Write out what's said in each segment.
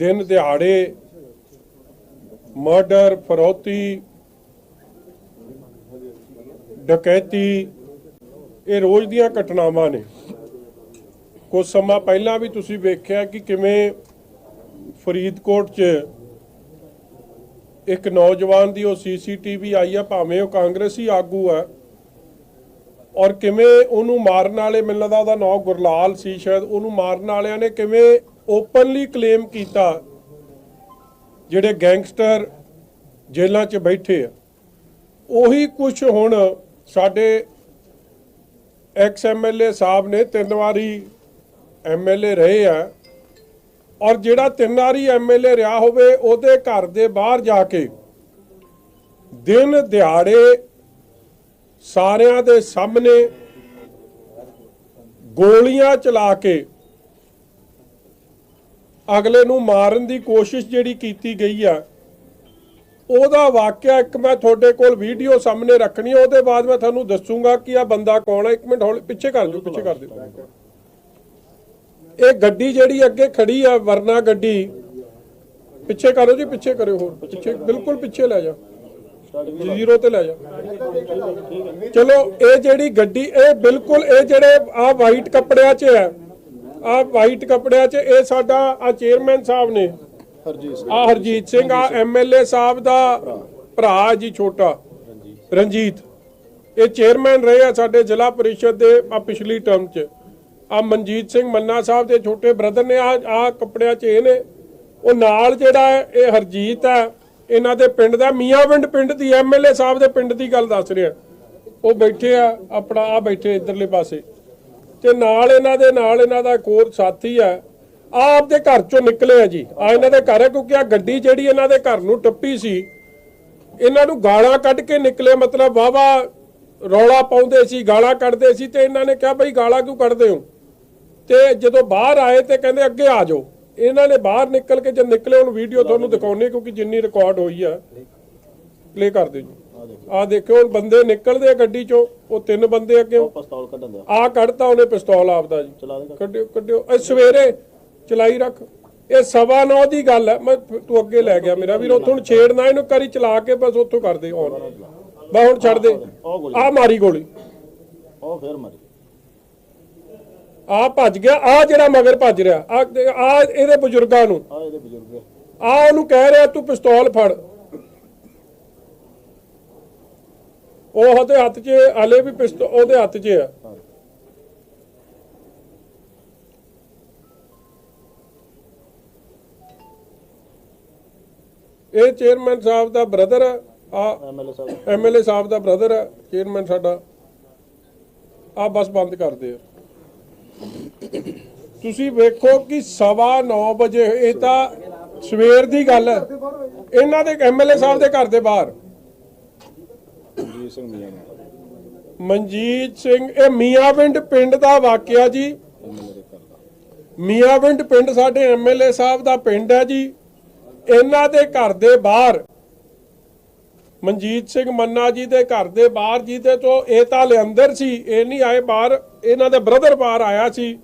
दिन दिहाड़े मर्डर, फरौती, डकैती ये रोज़ ਦੀਆਂ घटनावां ने। कुछ समा पहला भी तुसीं वेख्या कि किवें फरीदकोट च एक नौजवान दी CCTV आई है, भावें वो कांग्रेसी आगू है, और किवें उहनूं मारन वाले, मैनूं लगदा उहदा नाम गुरलाल सी शायद, उहनूं मारन वालियां ने किवें ओपनली क्लेम कीता जिहड़े गैंगस्टर जेलों च बैठे आ। उही कुछ हुण साडे एक्स MLA साहब ने 3 वारी MLA रहे आ, और जिहड़ा 3 वारी MLA रहा होवे उहदे घर दे बाहर जाके दिन दिहाड़े सारिਆਂ ਦੇ सामने गोलियां चला के अगले नूं मारन दी कोशिश जिहड़ी कीती गई है, ਉਹਦਾ वाकया एक मैं ਤੁਹਾਡੇ ਕੋਲ वीडियो सामने रखनी है, ਉਹਦੇ बाद मैं ਤੁਹਾਨੂੰ ਦੱਸੂਗਾ कि आ बंदा कौन है। 1 मिनट हौली पिछे कर दिओ, पिछे कर दिओ। ਇਹ ਗੱਡੀ ਜਿਹੜੀ ਅੱਗੇ ਖੜੀ ਆ ਵਰਨਾ ਗੱਡੀ, ਪਿੱਛੇ ਕਰੋ ਜੀ, ਪਿੱਛੇ ਕਰਿਓ, ਹੋਰ ਪਿੱਛੇ, ਬਿਲਕੁਲ ਪਿੱਛੇ ਲੈ ਜਾ, ਜ਼ੀਰੋ ਤੇ ਲੈ ਜਾ। ਚਲੋ ਇਹ ਜਿਹੜੀ ਗੱਡੀ, ਇਹ ਬਿਲਕੁਲ ਇਹ ਜਿਹੜੇ ਆ ਵਾਈਟ ਕੱਪੜਿਆਂ 'ਚ ਹੈ, ਆ ਵਾਈਟ ਕੱਪੜਿਆਂ 'ਚ ਇਹ ਸਾਡਾ ਆ ਚੇਅਰਮੈਨ ਸਾਹਿਬ ਨੇ, ਆ ਹਰਜੀਤ ਸਿੰਘ, ਆ MLA ਸਾਹਿਬ ਦਾ ਭਰਾ ਜੀ ਛੋਟਾ ਰਣਜੀਤ, ਇਹ ਚੇਅਰਮੈਨ ਰਹੇ ਆ ਸਾਡੇ ਜ਼ਿਲ੍ਹਾ परिषद ਦੇ ਆ ਪਿਛਲੀ ਟਰਮ 'ਚ। आ मनजीत सिंह मन्ना साहब के छोटे ब्रदर ने आ कपड़िया च ये ने, वो नाल जेड़ा है ये हरजीत है, इन्हां दे पिंड दा मियांविंड पिंड दी MLA साहब दे पिंड दी गल दस रहे, वो बैठे आ अपना, आ बैठे इधरले पासे, ते नाल इन्हां दा एक होर साथी है, आ आपदे घर चों निकले आ जी, आ इन्हां दे घर है, क्योंकि आ गड्डी जिहड़ी इन्हां दे घर नूं टप्पी सी, इन्हां नूं गालां कढ के निकले, मतलब वाहवा रौला पाउंदे सी, गालां कढदे सी, ते इन्हां ने कहा बई गालां क्यों कढदे हो, ਤੇ ਜਦੋਂ ਬਾਹਰ ਆਏ ਤੇ ਕਹਿੰਦੇ ਅੱਗੇ ਆ ਜਾਓ। ਇਹਨਾਂ ਨੇ ਬਾਹਰ ਨਿਕਲ ਕੇ ਜਦ ਨਿਕਲੇ, ਹੁਣ ਵੀਡੀਓ ਤੁਹਾਨੂੰ ਦਿਖਾਉਣੇ ਕਿਉਂਕਿ ਜਿੰਨੀ ਰਿਕਾਰਡ ਹੋਈ ਆ, ਪਲੇ ਕਰ ਦਿਓ ਜੀ। ਆ ਦੇਖੋ ਹੁਣ ਬੰਦੇ ਨਿਕਲਦੇ ਆ ਗੱਡੀ ਚੋਂ, ਉਹ 3 ਬੰਦੇ ਅੱਗੇ ਪਿਸਤੌਲ ਕੱਢਣ ਆ ਕੱਢਤਾ ਉਹਨੇ ਪਿਸਤੌਲ ਆਪਦਾ ਜੀ, ਕੱਢਿਓ ਕੱਢਿਓ। ਇਹ ਸਵੇਰੇ ਚਲਾਈ ਰੱਖ, ਇਹ 9:15 ਦੀ ਗੱਲ ਹੈ। ਮੈਂ ਤੂੰ ਅੱਗੇ ਲੈ ਗਿਆ ਮੇਰਾ ਵੀਰ, ਉੱਥੋਂ ਛੇੜਨਾ ਇਹਨੂੰ, ਕਰੀ ਚਲਾ ਕੇ ਬਸ ਉੱਥੋਂ ਕਰ ਦੇ ਔਨ, ਬਸ ਹੁਣ ਛੱਡ ਦੇ। ਆ ਮਾਰੀ ਗੋਲੀ, ਉਹ ਫੇਰ ਮਾਰੀ, ਆ ਭੱਜ ਗਿਆ, ਆ ਜਿਹੜਾ ਮਗਰ ਭੱਜ ਰਿਹਾ, ਆ ਇਹਦੇ ਬਜ਼ੁਰਗਾਂ ਨੂੰ, ਆ ਉਹਨੂੰ ਕਹਿ ਰਿਹਾ ਤੂੰ ਪਿਸਤੌਲ ਫੜ, ਉਹ ਉਹਦੇ ਹੱਥ 'ਚ ਹਲੇ ਵੀ ਪਿਸਤੌਲ ਉਹਦੇ ਹੱਥ 'ਚ ਆ। ਇਹ ਚੇਅਰਮੈਨ ਸਾਹਿਬ ਦਾ ਬ੍ਰਦਰ ਆ, ਆ MLA ਸਾਹਿਬ ਦਾ ਬ੍ਰਦਰ ਆ ਚੇਅਰਮੈਨ ਸਾਡਾ। ਆ ਬਸ ਬੰਦ ਕਰਦੇ ਆ। ਤੁਸੀਂ ਵੇਖੋ ਕਿ 9:15 ਵਜੇ, ਇਹ ਤਾਂ ਸਵੇਰ ਦੀ ਗੱਲ ਹੈ, ਇਹਨਾਂ ਦੇ MLA ਸਾਹਿਬ ਦੇ ਘਰ ਦੇ ਬਾਹਰ ਮਨਜੀਤ ਸਿੰਘ, ਇਹ ਮੀਆਂਵਿੰਡ ਪਿੰਡ ਦਾ ਵਾਕਿਆ ਜੀ। ਮੀਆਂਵਿੰਡ ਪਿੰਡ ਸਾਡੇ MLA ਸਾਹਿਬ ਦਾ ਪਿੰਡ ਹੈ ਜੀ। ਇਹਨਾਂ ਦੇ ਘਰ ਦੇ ਬਾਹਰ ਮਨਜੀਤ ਸਿੰਘ ਮੰਨਾ ਜੀ ਦੇ ਘਰ ਦੇ ਬਾਹਰ, ਜਿਹਦੇ ਤੋਂ ਇਹ ਤਾਂ ਅੰਦਰ ਸੀ, ਇਹ ਨਹੀਂ ਆਏ ਬਾਹਰ, ਇਹਨਾਂ ਦੇ ਬ੍ਰਦਰ ਬਾਹਰ ਆਇਆ ਸੀ,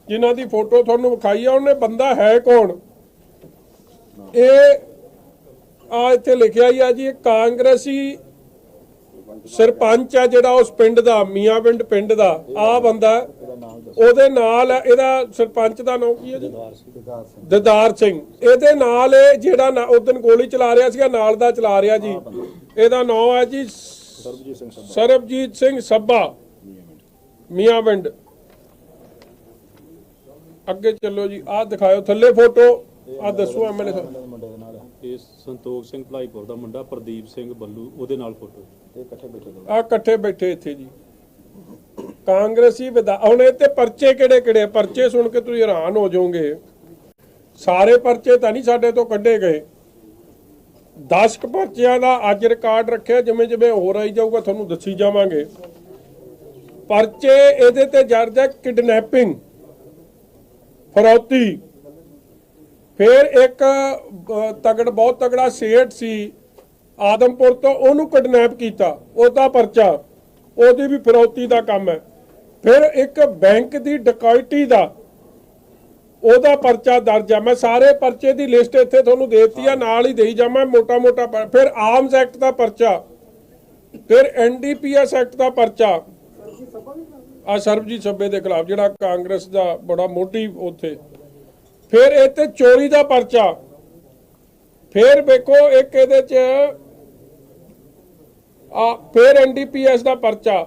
ਜਿਨ੍ਹਾਂ ਦੀ ਫੋਟੋ ਤੁਹਾਨੂੰ ਵਿਖਾਈ ਆ। ਉਹਨੇ ਬੰਦਾ ਹੈ ਕੌਣ, ਇਹ ਆ ਇੱਥੇ ਲਿਖਿਆ ਹੀ ਆ ਜੀ, ਕਾਂਗਰਸੀ ਸਰਪੰਚ ਆ ਜਿਹੜਾ ਉਸ ਪਿੰਡ ਦਾ, ਮੀਆਂਵਿੰਡ ਪਿੰਡ ਦਾ। ਆ ਬੰਦਾ ਉਹਦੇ ਨਾਲ, ਇਹਦਾ ਸਰਪੰਚ ਦਾ ਨਾਮ ਕੀ ਹੈ ਜੀ, ਦਿਦਾਰ ਸਿੰਘ। ਇਹਦੇ ਨਾਲ ਇਹ ਜਿਹੜਾ ਉਦਨ ਗੋਲੀ ਚਲਾ ਰਿਹਾ ਸੀਗਾ, ਨਾਲ ਦਾ ਚਲਾ ਰਿਹਾ ਜੀ, ਇਹਦਾ ਨਾਮ ਹੈ ਜੀ ਸਰਬਜੀਤ ਸਿੰਘ ਸੱਭਾ, ਮੀਆਂਵਿੰਡ। ਅੱਗੇ ਚੱਲੋ ਜੀ, ਆਹ ਦਿਖਾਓ ਥੱਲੇ ਫੋਟੋ, ਆਹ ਦੱਸੋ MLA ਸਾਹਿਬ। ਇਹ ਸੰਤੋਖ ਸਿੰਘ ਭਲਾਈਪੁਰ ਦਾ ਮੁੰਡਾ ਪ੍ਰਦੀਪ ਸਿੰਘ ਬੱਲੂ, ਉਹਦੇ ਨਾਲ ਫੋਟੋ, ਇਹ ਇਕੱਠੇ ਬੈਠੇ, ਆ ਇਕੱਠੇ ਬੈਠੇ ਇੱਥੇ ਜੀ ਕਾਂਗਰਸੀ ਵਿਧਾਇਕ। ਹੁਣ ਇਹ ਤੇ ਪਰਚੇ ਕਿਹੜੇ ਕਿਹੜੇ, ਪਰਚੇ ਸੁਣ ਕੇ ਤੁਸੀਂ ਹੈਰਾਨ ਹੋ ਜਾਓਗੇ। ਸਾਰੇ ਪਰਚੇ ਤਾਂ ਨਹੀਂ ਸਾਡੇ ਤੋਂ ਕੱਢੇ ਗਏ, 10 ਪਰਚਿਆਂ ਦਾ ਅੱਜ ਰਿਕਾਰਡ ਰੱਖਿਆ, ਜਿਵੇਂ ਜਿਵੇਂ ਹੋਰ ਆਈ ਜਾਊਗਾ ਤੁਹਾਨੂੰ ਦੱਸੀ ਜਾਵਾਂਗੇ। ਪਰਚੇ ਇਹਦੇ ਤੇ ਦਰਜ ਹੈ ਕਿਡਨੈਪਿੰਗ, ਫਰੌਤੀ, फिर एक तगड़ बहुत तगड़ा सेठ सी आदमपुर तो ਉਹਨੂੰ किडनैप किया, ਉਹਦਾ परचा, ਉਹਦੀ भी फिरौती का काम है। फिर एक बैंक की डकैती का ਉਹਦਾ ਪਰਚਾ ਦਰਜ ਆ। ਮੈਂ ਸਾਰੇ ਪਰਚੇ ਦੀ ਲਿਸਟ ਇੱਥੇ ਤੁਹਾਨੂੰ ਦੇ ਦਿੱਤੀ ਆ, ਨਾਲ ਹੀ ਦੇਈ ਜਾਵਾਂ ਮੋਟਾ ਮੋਟਾ। ਫਿਰ ਆਰਮਸ ਐਕਟ ਦਾ ਪਰਚਾ, ਫਿਰ NDPS ਐਕਟ ਦਾ ਪਰਚਾ ਆ ਸਰਬਜੀਤ ਸੱਬੇ ਦੇ ਖਿਲਾਫ, ਜਿਹੜਾ ਕਾਂਗਰਸ ਦਾ ਬੜਾ ਮੋਟਿਵ ਉੱਥੇ। ਫਿਰ ਇਹ ਤੇ ਚੋਰੀ ਦਾ ਪਰਚਾ। ਫਿਰ ਵੇਖੋ ਇੱਕ ਇਹਦੇ ਚ ਫਿਰ NDPS ਦਾ ਪਰਚਾ।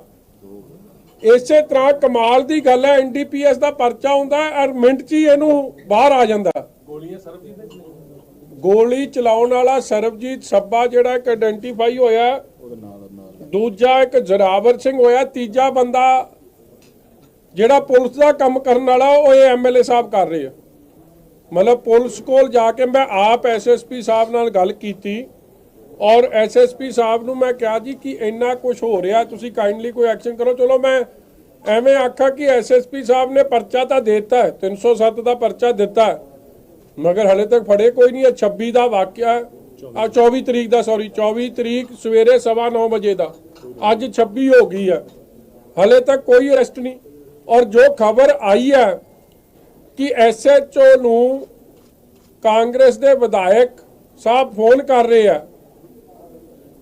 ਇਸੇ ਤਰ੍ਹਾਂ ਕਮਾਲ ਦੀ ਗੱਲ ਹੈ, NDPS ਦਾ ਪਰਚਾ ਹੁੰਦਾ ਔਰ ਮਿੰਟ 'ਚ ਹੀ ਇਹਨੂੰ ਬਾਹਰ ਆ ਜਾਂਦਾ। ਗੋਲੀ ਚਲਾਉਣ ਵਾਲਾ ਸਰਬਜੀਤ ਸੱਬਾ ਜਿਹੜਾ ਇੱਕ ਆਇਡੈਂਟੀਫਾਈ ਹੋਇਆ, ਦੂਜਾ ਇੱਕ ਜ਼ੋਰਾਵਰ ਸਿੰਘ ਹੋਇਆ, ਤੀਜਾ ਬੰਦਾ ਜਿਹੜਾ ਪੁਲਿਸ ਦਾ ਕੰਮ ਕਰਨ ਵਾਲਾ ਉਹ ਇਹ MLA ਸਾਹਿਬ ਕਰ ਰਹੇ ਆ। ਮਤਲਬ ਪੁਲਿਸ ਕੋਲ ਜਾ ਕੇ ਮੈਂ ਆਪ SSP ਸਾਹਿਬ ਨਾਲ ਗੱਲ ਕੀਤੀ ਔਰ SSP ਸਾਹਿਬ ਨੂੰ ਮੈਂ ਕਿਹਾ ਜੀ ਕਿ ਇੰਨਾ ਕੁਝ ਹੋ ਰਿਹਾ, ਤੁਸੀਂ ਕਾਈਂਡਲੀ ਕੋਈ ਐਕਸ਼ਨ ਕਰੋ। ਚਲੋ ਮੈਂ ਐਵੇਂ ਆਖਾ ਕਿ SSP ਸਾਹਿਬ ਨੇ ਪਰਚਾ ਤਾਂ ਦੇ ਦਿੱਤਾ, 307 ਦਾ ਪਰਚਾ ਦਿੱਤਾ, ਮਗਰ ਹਲੇ ਤੱਕ ਫੜੇ ਕੋਈ ਨਹੀਂ। 26 ਦਾ ਵਾਕਿਆ, 24 ਤਰੀਕ ਦਾ, ਸੌਰੀ 24 ਤਰੀਕ ਸਵੇਰੇ 9:15 ਵਜੇ ਦਾ, ਅੱਜ 26 ਹੋ ਗਈ ਹੈ, ਹਲੇ ਤੱਕ ਕੋਈ ਅਰੈਸਟ ਨਹੀਂ। ਔਰ ਜੋ ਖਬਰ ਆਈ ਹੈ ਕਿ SHO ਨੂੰ ਕਾਂਗਰਸ ਦੇ ਵਿਧਾਇਕ ਸਾਹਿਬ ਫੋਨ ਕਰ ਰਹੇ ਆ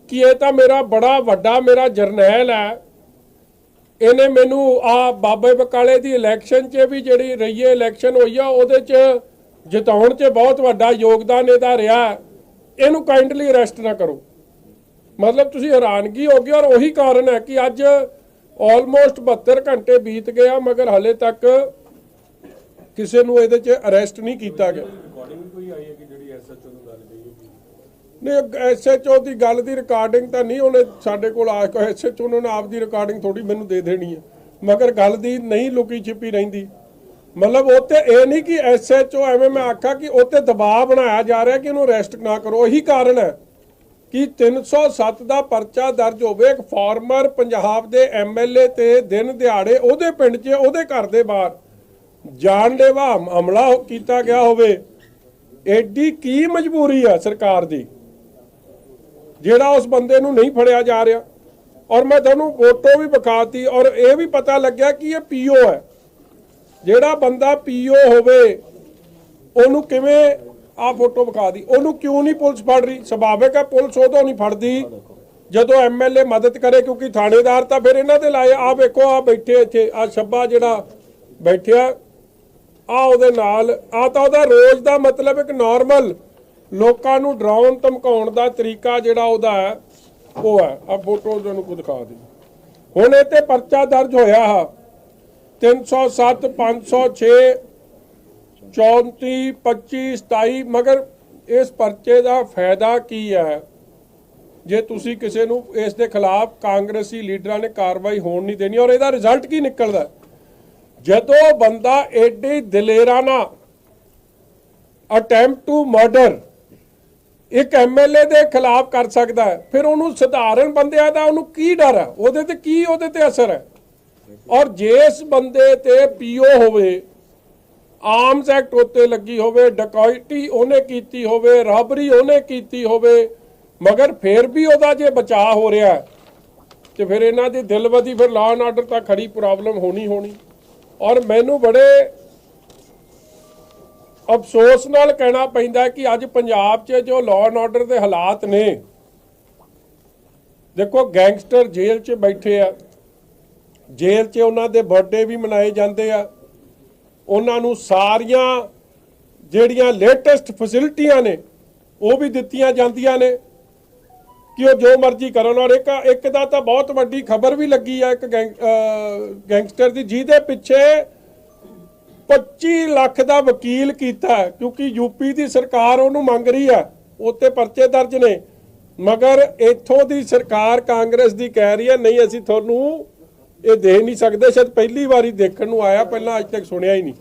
ਕਿ ਇਹ ਤਾਂ ਮੇਰਾ ਬੜਾ ਵੱਡਾ ਮੇਰਾ ਜਰਨੈਲ ਹੈ, ਇਹਨੇ ਮੈਨੂੰ ਆ ਬਾਬੇ ਬਕਾਲੇ ਦੀ ਇਲੈਕਸ਼ਨ 'ਚ ਵੀ ਜਿਹੜੀ ਰਈਏ ਇਲੈਕਸ਼ਨ ਹੋਈ ਆ ਉਹਦੇ 'ਚ ਜਿਤਾਉਣ 'ਚ ਬਹੁਤ ਵੱਡਾ ਯੋਗਦਾਨ ਇਹਦਾ ਰਿਹਾ, ਇਹਨੂੰ ਕਾਈਂਡਲੀ ਅਰੈਸਟ ਨਾ ਕਰੋ। ਮਤਲਬ ਤੁਸੀਂ ਹੈਰਾਨਗੀ ਹੋ ਗਈ। ਔਰ ਉਹੀ ਕਾਰਨ ਹੈ ਕਿ ਅੱਜ ਆਲਮੋਸਟ 72 ਘੰਟੇ ਬੀਤ ਗਏ ਆ, ਮਗਰ ਹਲੇ ਤੱਕ ਕਿਸੇ ਨੂੰ ਇਹਦੇ 'ਚ ਅਰੈਸਟ ਨਹੀਂ ਕੀਤਾ ਗਿਆ। ਨਹੀਂ, SHO ਦੀ ਗੱਲ ਦੀ ਰਿਕਾਰਡਿੰਗ ਤਾਂ ਨਹੀਂ ਉਹਨੇ ਸਾਡੇ ਕੋਲ ਆ ਕੇ, SHO ਨੇ ਆਪ ਦੀ ਰਿਕਾਰਡਿੰਗ ਥੋੜੀ ਮੈਨੂੰ ਦੇ ਦੇਣੀ ਹੈ, ਮਗਰ ਗੱਲ ਦੀ ਨਹੀਂ ਲੁਕੀ ਛਿਪੀ ਰਹਿੰਦੀ। ਮਤਲਬ ਉੱਤੇ ਇਹ ਨਹੀਂ ਕਿ SHO ਐਵੇਂ ਮੈਂ ਆਖਾਂ ਕਿ ਉੱਤੇ ਦਬਾਅ ਬਣਾਇਆ ਜਾ ਰਿਹਾ ਕਿ ਇਹਨੂੰ ਅਰੈਸਟ ਨਾ ਕਰੋ। ਇਹੀ ਕਾਰਨ ਹੈ ਕਿ 307 ਦਾ ਪਰਚਾ ਦਰਜ ਹੋਵੇ ਇੱਕ ਫਾਰਮਰ ਪੰਜਾਬ ਦੇ MLA ਤੇ ਦਿਨ ਦਿਹਾੜੇ ਉਹਦੇ ਪਿੰਡ 'ਚ ਉਹਦੇ ਘਰ ਦੇ ਬਾਹਰ ਜਾਨਲੇਵਾ ਹਮਲਾ ਕੀਤਾ ਗਿਆ ਹੋਵੇ। ਐਡੀ ਕੀ ਮਜਬੂਰੀ ਆ ਸਰਕਾਰ ਦੀ ਜਿਹੜਾ ਉਸ ਬੰਦੇ ਨੂੰ ਨਹੀਂ ਫੜਿਆ ਜਾ ਰਿਹਾ। ਔਰ ਮੈਂ ਤੁਹਾਨੂੰ ਫੋਟੋ ਵੀ ਵਿਖਾਤੀ ਔਰ ਇਹ ਵੀ ਪਤਾ ਲੱਗਿਆ ਕਿ ਇਹ PO ਹੈ। ਜਿਹੜਾ ਬੰਦਾ PO ਹੋਵੇ ਉਹਨੂੰ ਕਿਵੇਂ, ਆ ਫੋਟੋ ਵਿਖਾ ਦੀ, ਉਹਨੂੰ ਕਿਉਂ ਨਹੀਂ ਪੁਲਿਸ ਫੜ ਰਹੀ? ਸੁਭਾਵਿਕ ਹੈ ਪੁਲਿਸ ਉਦੋਂ ਨਹੀਂ ਫੜਦੀ ਜਦੋਂ MLA ਮਦਦ ਕਰੇ, ਕਿਉਂਕਿ ਥਾਣੇਦਾਰ ਤਾਂ ਫਿਰ ਇਹਨਾਂ ਦੇ ਲਾਏ। ਆ ਵੇਖੋ, ਆ ਬੈਠੇ ਇੱਥੇ, ਆ ਛੱਬਾ ਜਿਹੜਾ ਬੈਠਿਆ, ਆ ਉਹਦੇ ਨਾਲ, ਆ ਤਾਂ ਉਹਦਾ ਰੋਜ਼ ਦਾ ਮਤਲਬ ਇੱਕ ਨਾਰਮਲ ਲੋਕਾਂ ਨੂੰ ਡਰਾਉਣ ਧਮਕਾਉਣ ਦਾ ਤਰੀਕਾ ਜਿਹੜਾ ਉਹਦਾ ਹੈ ਉਹ ਹੈ। ਆ ਫੋਟੋ ਤੁਹਾਨੂੰ ਕੋ ਦਿਖਾ ਦੇ। ਹੁਣ ਇਹ ਤੇ ਪਰਚਾ ਦਰਜ ਹੋਇਆ ਹਾ 307, 506, 34, 25, 27, ਮਗਰ ਇਸ ਪਰਚੇ ਦਾ ਫਾਇਦਾ ਕੀ ਹੈ ਜੇ ਤੁਸੀਂ ਕਿਸੇ ਨੂੰ ਇਸ ਦੇ ਖਿਲਾਫ ਕਾਂਗਰਸੀ ਲੀਡਰਾਂ ਨੇ ਕਾਰਵਾਈ ਹੋਣ ਨਹੀਂ ਦੇਣੀ? ਔਰ ਇਹਦਾ ਰਿਜ਼ਲਟ ਕੀ ਨਿਕਲਦਾ ਜਦੋਂ ਬੰਦਾ ਐਡੀ ਦਲੇਰਾਨਾ ਅਟੈਂਪਟ ਟੂ ਮਰਡਰ ਇੱਕ MLA ਦੇ ਖਿਲਾਫ ਕਰ ਸਕਦਾ ਹੈ, ਫਿਰ ਉਹਨੂੰ ਸਧਾਰਨ ਬੰਦਿਆਂ ਦਾ ਉਹਨੂੰ ਕੀ ਡਰ ਹੈ? ਉਹਦੇ ਤੇ ਕੀ ਉਹਦੇ ਤੇ ਅਸਰ ਹੈ? ਔਰ ਜਿਸ ਬੰਦੇ ਤੇ PO ਹੋਵੇ, ਆਰਮਸ ਐਕਟ ਉੱਤੇ ਲੱਗੀ ਹੋਵੇ, ਡਕੈਤੀ ਉਹਨੇ ਕੀਤੀ ਹੋਵੇ, ਰਾਬਰੀ ਉਹਨੇ ਕੀਤੀ ਹੋਵੇ, ਮਗਰ ਫਿਰ ਵੀ ਉਹਦਾ ਜੇ ਬਚਾਅ ਹੋ ਰਿਹਾ ਤੇ ਫਿਰ ਇਹਨਾਂ ਦੀ ਦਿਲਵਦੀ, ਫਿਰ ਲਾਅ ਐਂਡ ਆਰਡਰ ਤਾਂ ਖੜੀ ਪ੍ਰੋਬਲਮ ਹੋਣੀ। ਔਰ ਮੈਨੂੰ ਬੜੇ ਅਫਸੋਸ ਨਾਲ ਕਹਿਣਾ ਪੈਂਦਾ ਕਿ ਅੱਜ ਪੰਜਾਬ 'ਚ ਜੋ ਲਾਅ ਐਂਡ ਆਰਡਰ ਦੇ ਹਾਲਾਤ ਨੇ, ਦੇਖੋ ਗੈਂਗਸਟਰ ਜੇਲ੍ਹ 'ਚ ਬੈਠੇ ਆ, ਜੇਲ੍ਹ 'ਚ ਉਹਨਾਂ ਦੇ ਬਰਥਡੇ ਵੀ ਮਨਾਏ ਜਾਂਦੇ ਆ, ਉਹਨਾਂ ਨੂੰ ਸਾਰੀਆਂ ਜਿਹੜੀਆਂ ਲੇਟੈਸਟ ਫੈਸਿਲਿਟੀਆਂ ਨੇ ਉਹ ਵੀ ਦਿੱਤੀਆਂ ਜਾਂਦੀਆਂ ਨੇ ਕਿ ਉਹ ਜੋ ਮਰਜ਼ੀ ਕਰਨ। ਔਰ ਇੱਕ ਦਾ ਤਾਂ ਬਹੁਤ ਵੱਡੀ ਖਬਰ ਵੀ ਲੱਗੀ ਆ ਇੱਕ ਗੈਂਗਸਟਰ ਦੀ, ਜਿਹਦੇ ਪਿੱਛੇ 25 ਲੱਖ ਦਾ ਵਕੀਲ ਕੀਤਾ, ਕਿਉਂਕਿ UP ਦੀ ਸਰਕਾਰ ਉਹਨੂੰ ਮੰਗ ਰਹੀ ਆ, ਉੱਤੇ ਪਰਚੇ ਦਰਜ ਨੇ, ਮਗਰ ਇੱਥੋਂ ਦੀ ਸਰਕਾਰ ਕਾਂਗਰਸ ਦੀ ਕਹਿ ਰਹੀ ਹੈ ਨਹੀਂ ਅਸੀਂ ਤੁਹਾਨੂੰ ਇਹ ਦੇ ਨਹੀਂ ਸਕਦੇ। ਸ਼ਾਇਦ ਪਹਿਲੀ ਵਾਰੀ ਦੇਖਣ ਨੂੰ ਆਇਆ, ਪਹਿਲਾਂ ਅੱਜ ਤੱਕ ਸੁਣਿਆ ਹੀ ਨਹੀਂ।